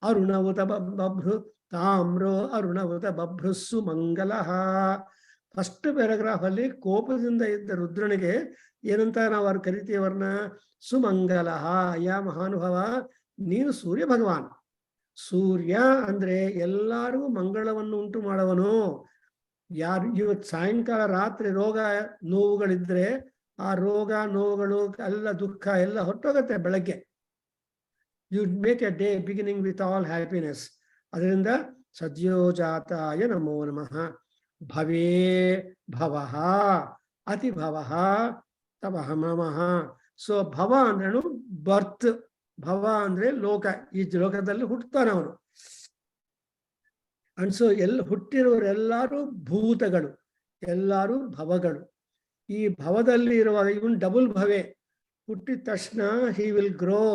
[SPEAKER 1] ಅರುಣವುತ ಬಭ್ರು ತಾಮ್ರೋ ಅರುಣವುತ ಬಭ್ರುಸ್ಸು ಮಂಗಲ. ಫಸ್ಟ್ ಪ್ಯಾರಾಗ್ರಾಫ್ ಅಲ್ಲಿ ಕೋಪದಿಂದ ಇದ್ದ ರುದ್ರನಿಗೆ ಏನಂತ ನಾವು ಅವ್ರು ಕರಿತೀವರ್ನ? ಸುಮಂಗಲ. ಯಾ ಮಹಾನುಭವ, ನೀನು ಸೂರ್ಯ ಭಗವಾನ್. ಸೂರ್ಯ ಅಂದ್ರೆ ಎಲ್ಲರಿಗೂ ಮಂಗಳವನ್ನು ಉಂಟು ಮಾಡವನು. ಯಾರು ಇವತ್ತು ಸಾಯಂಕಾಲ ರಾತ್ರಿ ರೋಗ ನೋವುಗಳಿದ್ರೆ ಆ ರೋಗ ನೋವುಗಳು ಎಲ್ಲ ದುಃಖ ಎಲ್ಲ ಹೊರಟೋಗತ್ತೆ ಬೆಳಗ್ಗೆ. You make a day beginning with all happiness. ಅದರಿಂದ ಸದ್ಯೋಜಾತಾಯ ನಮೋ ನಮಃ. ಭವೇ ಭವಃ ಅತಿ ಭವಃ ತವಃ ನಮಃ. ಸೊ ಭವ ಅಂದ್ರೇನು? ಬರ್ತ್. ಭವ ಅಂದ್ರೆ ಲೋಕ. ಈ ಲೋಕದಲ್ಲಿ ಹುಟ್ಟುತ್ತಾನೆ ಅವನು. ಅಂಡ್ ಸೊ ಹುಟ್ಟಿರುವರೆಲ್ಲರೂ ಭೂತಗಳು, ಎಲ್ಲರೂ ಭವಗಳು. ಈ ಭವದಲ್ಲಿ ಇರುವಾಗ ಇವನ್ ಡಬಲ್ ಭವೆ. ಹುಟ್ಟಿದ ತಕ್ಷಣ he will grow.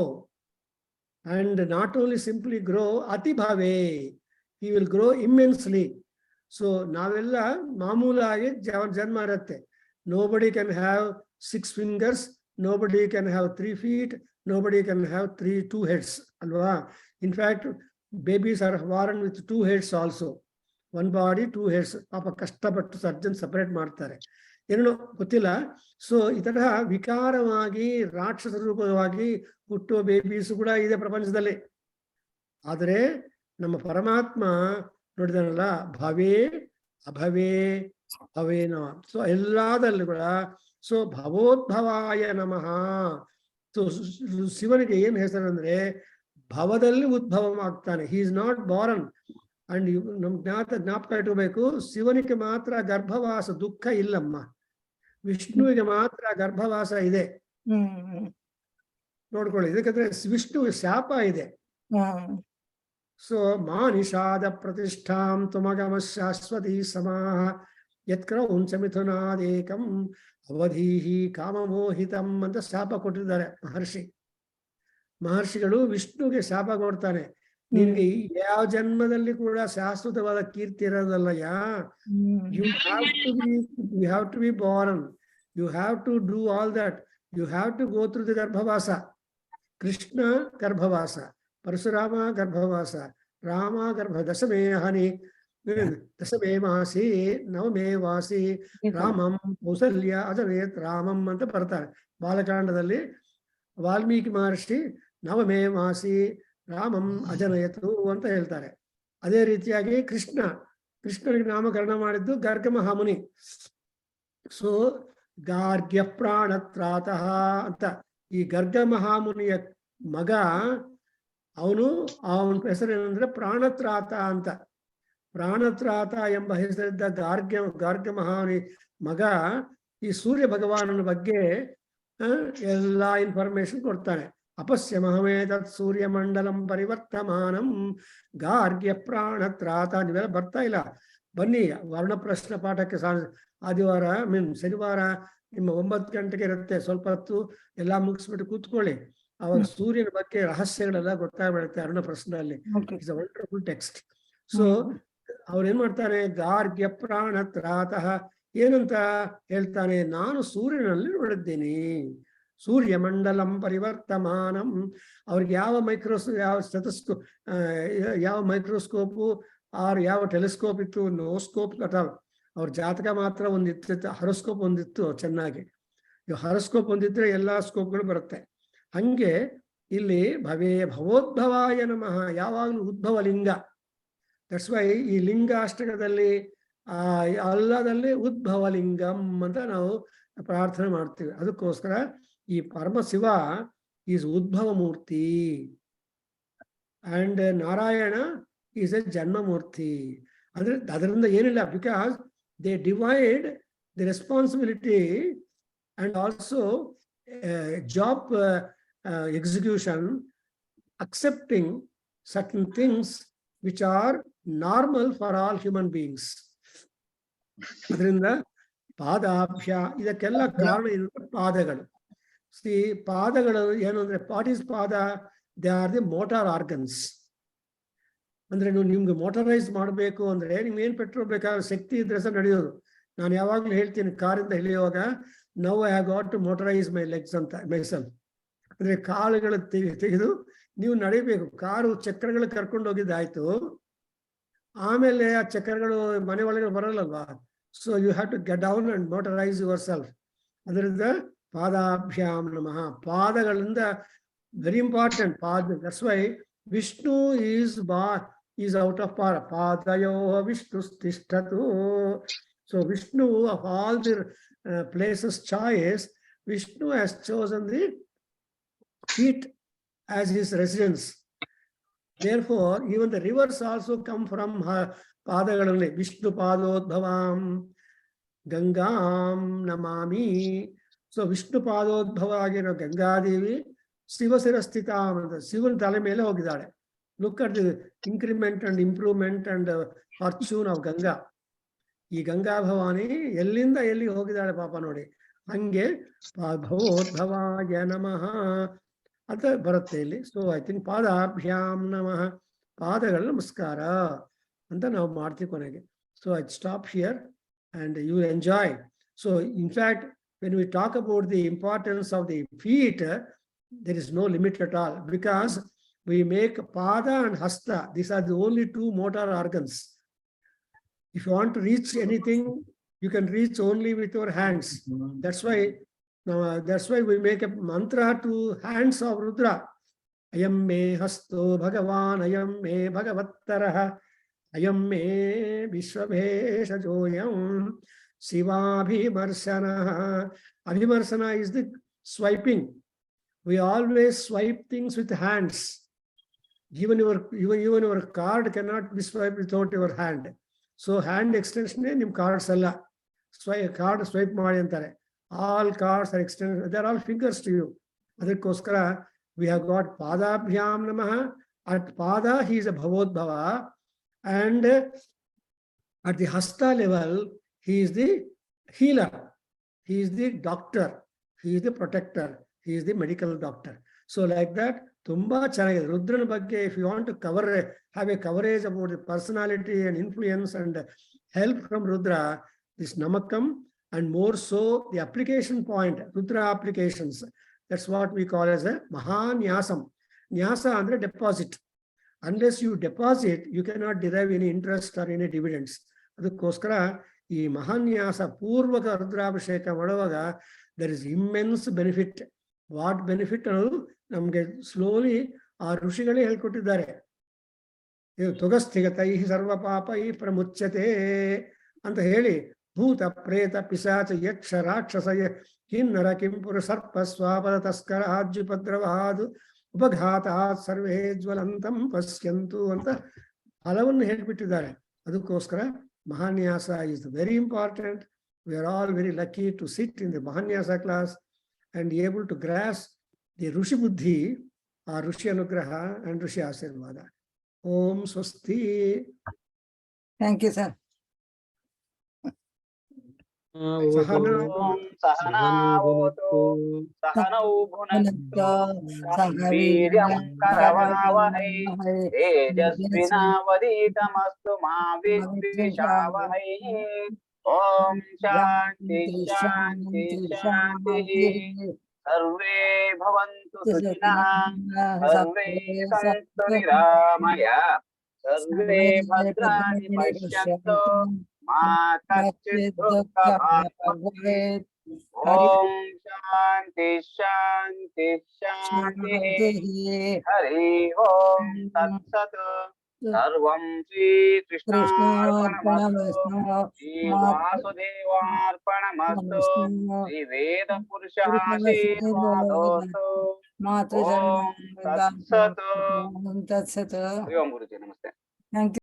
[SPEAKER 1] And not only simply grow, ati bhave, he will grow immensely. So ನಾವೆಲ್ಲ ಮಾಮೂಲಾಗಿ ಜನ್ಮ ಇರುತ್ತೆ. Nobody can have 6 fingers, nobody can have 3 feet, nobody can have 2 heads alva. In fact, babies are born with 2 heads also. 1 body 2 heads. ಪಾಪ ಕಷ್ಟಪಟ್ಟು surgeon separate ಮಾಡ್ತಾರೆ, ಏನೋ ಗೊತ್ತಿಲ್ಲ. So ಈ ತರಹ ವಿಕಾರವಾಗಿ ರಾಕ್ಷಸ ರೂಪವಾಗಿ ಹುಟ್ಟುವ ಬೇಬೀಸ್ ಕೂಡ ಇದೆ ಪ್ರಪಂಚದಲ್ಲಿ. ಆದರೆ ನಮ್ಮ ಪರಮಾತ್ಮ ನೋಡಿದಾನಲ್ಲ, ಭವೇ ಅಭವೇ ಭವೇನ. ಸೊ ಎಲ್ಲಾದಲ್ಲಿ ಕೂಡ ಸೊ ಭವೋದ್ಭವಾಯ ನಮಃ. ಸೊ ಶಿವನಿಗೆ ಏನ್ ಹೆಸರಂದ್ರೆ ಭವದಲ್ಲಿ ಉದ್ಭವ ಆಗ್ತಾನೆ. He is not ಬಾರನ್. ಅಂಡ್ ನಮ್ ಜ್ಞಾಪಕ ಇಟ್ಕೋಬೇಕು, ಶಿವನಿಗೆ ಮಾತ್ರ ಗರ್ಭವಾಸ ದುಃಖ ಇಲ್ಲಮ್ಮ, ವಿಷ್ಣುವಿಗೆ ಮಾತ್ರ ಗರ್ಭವಾಸ ಇದೆ. ನೋಡ್ಕೊಳ್ಳಿ, ಇದಕ್ಕಂದ್ರೆ ವಿಷ್ಣು ಶಾಪ ಇದೆ. ಸೊ ಮಾ ನಿಷಾದ ಪ್ರತಿಷ್ಠಾಂ ತ್ವಮಗಮ ಶಾಶ್ವತಿ ಸಮಾಹ ಯತ್ಕ್ರೌಂಚ ಮಿಥುನಾದೇಕಂ ಅವಧೀಹಿ ಕಾಮಮೋಹಿತಂ ಅಂತ ಶಾಪ ಕೊಟ್ಟಿದ್ದಾರೆ ಮಹರ್ಷಿಗಳು ವಿಷ್ಣುಗೆ ಶಾಪ ಕೊಡ್ತಾನೆ. ನಿನ್ಗೆ ಯಾವ ಜನ್ಮದಲ್ಲಿ ಕೂಡ ಶಾಶ್ವತವಾದ ಕೀರ್ತಿ ಇರೋದಲ್ಲಯ್ಯ. You have to be born, you have to do all that, you have to go through the ಗರ್ಭವಾಸ. ಕೃಷ್ಣ ಗರ್ಭವಾಸ, ಪರಶುರಾಮ ಗರ್ಭವಾಸ, ರಾಮ ದಶಮೇ ಹನಿ ದಶಮೇ ಮಾಸಿ ನವಮೇ ವಾಸಿ ರಾಮಂ ಕೌಸಲ್ಯ ಅಜನೇತ್ ರಾಮಂ ಅಂತ ಬರ್ತಾರೆ ಬಾಲಕಾಂಡದಲ್ಲಿ. ವಾಲ್ಮೀಕಿ ಮಹರ್ಷಿ ನವಮೇ ಮಾಸಿ ರಾಮಂ ಅಜನಯತು ಅಂತ ಹೇಳ್ತಾರೆ. ಅದೇ ರೀತಿಯಾಗಿ ಕೃಷ್ಣನಿಗೆ ನಾಮಕರಣ ಮಾಡಿದ್ದು ಗರ್ಗ ಮಹಾಮುನಿ. ಸೊ ಗಾರ್ಗ್ಯ ಪ್ರಾಣತ್ರಾತಃ ಅಂತ ಈ ಗರ್ಗ ಮಹಾಮುನಿಯ ಮಗ ಅವನ ಹೆಸರೇನಂದ್ರೆ ಪ್ರಾಣತ್ರಾತ ಅಂತ. ಪ್ರಾಣತ್ರಾತ ಎಂಬ ಹೆಸರಿದ್ದ ಗಾರ್ಗ್ಯ ಮಹಾಮುನಿ ಮಗ ಈ ಸೂರ್ಯ ಭಗವಾನನ ಬಗ್ಗೆ ಎಲ್ಲಾ ಇನ್ಫಾರ್ಮೇಶನ್ ಕೊಡ್ತಾನೆ. ಅಪಸ್ಯ ಮಹಮೇತತ್ ಸೂರ್ಯಮಂಡಲಂ ಪರಿವರ್ತಮಾನಂ ಗಾರ್ಗ್ಯ ಪ್ರಾಣತ್ರಾತ. ನೀವೆಲ್ಲ ಬರ್ತಾ ಇಲ್ಲ, ಬನ್ನಿ ವರ್ಣ ಪ್ರಶ್ನೆ ಪಾಠಕ್ಕೆ ಆದಿವಾರ ಶನಿವಾರ ನಿಮ್ಮ 9 ಗಂಟೆಗೆ ಇರುತ್ತೆ. ಸ್ವಲ್ಪ ಹೊತ್ತು ಎಲ್ಲ ಮುಗಿಸ್ಬಿಟ್ಟು ಕೂತ್ಕೊಳ್ಳಿ. ಅವಾಗ ಸೂರ್ಯನ ಬಗ್ಗೆ ರಹಸ್ಯಗಳೆಲ್ಲ ಗೊತ್ತಾಗ್ಬಿಡುತ್ತೆ ಅರ್ಣ ಪ್ರಶ್ನೆಯಲ್ಲಿ. It's a wonderful text. So ಅವ್ರೇನ್ ಮಾಡ್ತಾರೆ, ಗಾರ್ಗ್ಯ ಪ್ರಾಣತ್ರಾತಃ ಏನಂತ ಹೇಳ್ತಾನೆ, ನಾನು ಸೂರ್ಯನಲ್ಲಿ ನೋಡಿದ್ದೇನೆ. ಸೂರ್ಯಮಂಡಲಂ ಪರಿವರ್ತಮಾನಂ. ಅವ್ರಿಗೆ ಯಾವ ಮೈಕ್ರೋಸ್ಕೋಪು ಆರ್ ಯಾವ ಟೆಲಿಸ್ಕೋಪ್ ಇತ್ತು, ನೋ ಸ್ಕೋಪ್ ಅಥವಾ ಅವ್ರ ಜಾತಕ ಮಾತ್ರ ಒಂದಿತ್ತು, ಹರಸ್ಕೋಪ್ ಒಂದಿತ್ತು ಚೆನ್ನಾಗಿ. ಹರಸ್ಕೋಪ್ ಒಂದಿದ್ರೆ ಎಲ್ಲಾ ಸ್ಕೋಪ್ಗಳು ಬರುತ್ತೆ. ಹಂಗೆ ಇಲ್ಲಿ ಭವೋದ್ಭವಾಯ ನಮಃ, ಯಾವಾಗಲೂ ಉದ್ಭವ ಲಿಂಗ. ದಟ್ಸ್ ವೈ ಈ ಲಿಂಗಾಷ್ಟಕದಲ್ಲಿ ಅಲ್ಲದಲ್ಲಿ ಉದ್ಭವ ಲಿಂಗಂ ಅಂತ ನಾವು ಪ್ರಾರ್ಥನೆ ಮಾಡ್ತೀವಿ. ಅದಕ್ಕೋಸ್ಕರ ಈ ಪರಮಶಿವ ಈಸ್ ಉದ್ಭವ ಮೂರ್ತಿ ಅಂಡ್ ನಾರಾಯಣ ಈಸ್ ಎ ಜನ್ಮಮೂರ್ತಿ. ಅದರಿಂದ ಏನಿಲ್ಲ, because they divide the responsibility and also job execution, accepting certain things which are normal for all human beings. ಅದರಿಂದ ಪಾದಾಭ್ಯ ಇದಕ್ಕೆಲ್ಲ ಕಾರಣ ಇರುತ್ತೆ ಪಾದಗಳು. ಪಾದಗಳು ಏನು ಅಂದ್ರೆ, ವಾಟ್ ಈಸ್ ಪಾದ? They are the motor organs. ಅಂದ್ರೆ ನಿಮ್ಗೆ ಮೋಟರೈಸ್ ಮಾಡಬೇಕು ಅಂದ್ರೆ ನಿಮ್ಗೆ ಏನ್ ಪೆಟ್ರೋಲ್ ಬೇಕಾದ್ರೆ ಶಕ್ತಿ ಇದ್ರೆ ಸಹ ನಡೆಯೋದು. ನಾನು ಯಾವಾಗ್ಲೂ ಹೇಳ್ತೀನಿ, ಕಾರಿಂದ ಇಳಿಯುವಾಗ now I have got to motorise my legs ಅಂತ ಮೈಸೆಲ್ಫ್. ಅಂದ್ರೆ ಕಾಲುಗಳು ತೆಗೆದು ನೀವು ನಡಿಬೇಕು. ಕಾರು ಚಕ್ರಗಳು ಕರ್ಕೊಂಡು ಹೋಗಿದ್ದಾಯ್ತು, ಆಮೇಲೆ ಆ ಚಕ್ರಗಳು ಮನೆ ಒಳಗೆ ಬರಲ್ಲಲ್ವಾ. So you have to get down and motorise yourself. ಅದರಿಂದ ಪಾದಾಭ್ಯಾಂ ನಮಃ, ಪಾದಗಳಿಂದ very important. That's why Vishnu is out of ಪಾದಯೋ ವಿಷ್ಣು ತಿಷ್ಠತು. So Vishnu of all the places choice, Vishnu has chosen the feet as his residence. Therefore, even the rivers also come from her padagalane. Vishnu padodbhavam Gangam namami. So Vishnu padodbhava agiro Ganga Devi Sivasirasthitam. Sivan tale mele hogidale. Look at the increment and improvement and fortune of Ganga. ಈ ಗಂಗಾ ಭವಾನಿ ಎಲ್ಲಿಂದ ಎಲ್ಲಿ ಹೋಗಿದ್ದಾಳೆ ಪಾಪ ನೋಡಿ. ಹಂಗೆ ಭವೋದ್ಭವಾಯ ನಮಃ ಅಂತ ಬರುತ್ತೆ ಇಲ್ಲಿ. ಸೊ ಐ ಥಿಂಕ್ ಪಾದಾಭ್ಯಾಂ ನಮಃ, ಪಾದಗಳ ನಮಸ್ಕಾರ ಅಂತ ನಾವು ಮಾಡ್ತೀವಿ ಕೊನೆಗೆ. So I stop here and you enjoy. So in fact when we talk about the importance of the feet, there is no limit at all, because we make pada and hasta, these are the only 2 motor organs. If you want to reach anything, you can reach only with your hands. That's why we make a mantra to hands of Rudra. Ayam me hasto Bhagavan, ayam me Bhagavattarah, ayam me Vishwabheshajoyam, Sivabhimarsanah. Abhimarsana is the swiping. We always swipe things with hands. Even your card cannot be swiped without your hand. So hand extension ನಿಮ್ cards ಎಲ್ಲ card swipe ಮಾಡಿ ಅಂತಾರೆ. All cards are extension, they are all fingers to you. ಅದಕ್ಕೋಸ್ಕರ we have got ಪಾದಾಭ್ಯಾಂ ನಮಃ At Pada, he is a Bhavodbhava, and at the Hasta level, he is the healer, he is the doctor, he is the protector, he is the medical doctor. So like that, Tumba Chanagide, Rudrana Bagge, if you want to cover, have a coverage about the personality and influence and help from Rudra, this Namakam, and more so the application point, Rudra applications. That's what we call as a Mahanyasam. Nyasa under deposit. Unless you deposit, you cannot derive any interest or any dividends. Adukkoskara, ಈ ಮಹಾನ್ಯಾಸ ಪೂರ್ವಕ ರುದ್ರಾಭಿಷೇಕ ಮಾಡುವಾಗ there is immense benefit. What benefit ಅನ್ನೋದು ನಮಗೆ slowly ಆ ಋಷಿಗಳೇ ಹೇಳ್ಕೊಟ್ಟಿದ್ದಾರೆ. ಇದು ತೊಗಸ್ಥಿಗತೈ ಸರ್ವ ಪಾಪೈ ಪ್ರಮುಚ್ಯತೆ ಅಂತ ಹೇಳಿ ಭೂತ ಪ್ರೇತ ಪಿಶಾಚ ಯಕ್ಷ ರಾಕ್ಷಸ ಕಿನ್ನರ ಕಿಂಪುರ ಸರ್ಪ ಸ್ವಾಪದ ತಸ್ಕರ ಆಜ್ಯುಪದ್ರವಾದು ಉಪಘಾತಾತ್ ಸರ್ವೇ ಜ್ವಲಂತಂ ಪಶ್ಯಂತು ಅಂತ ಫಲವನ್ನು ಹೇಳ್ಬಿಟ್ಟಿದ್ದಾರೆ. ಅದಕ್ಕೋಸ್ಕರ Mahanyasa is very important. We are all very lucky to sit in the Mahanyasa class and be able to grasp the Rushi Buddhi, or Rushi Anugraha and Rushi Asirvada. Om Swasti.
[SPEAKER 3] Thank you, sir.
[SPEAKER 1] Sahana
[SPEAKER 4] सहनावतु सहनौ भुनक्तु सह वीर्यं करवावहै तेजस्विनावधीतमस्तु मा विद्विषावहै ॐ शान्ति शान्ति शान्तिः सर्वे भवन्तु सुखिनः सर्वे सन्तु निरामया सर्वे भद्राणि पश्यन्तु मा कश्चित् दुःखभाग् भवेत् ॐ शान्ति शान्ति शान्तिः हरि ओम तत्सत् सर्वं श्रीकृष्णार्पणमस्तु श्रीवासुदेवार्पणमस्तु श्रीवेदपुरुषाशीर्वादोऽस्तु ॐ तत्सत्
[SPEAKER 3] तत्सत्.
[SPEAKER 4] हरि ओम गुरुजी नमस्ते.
[SPEAKER 3] Thank you.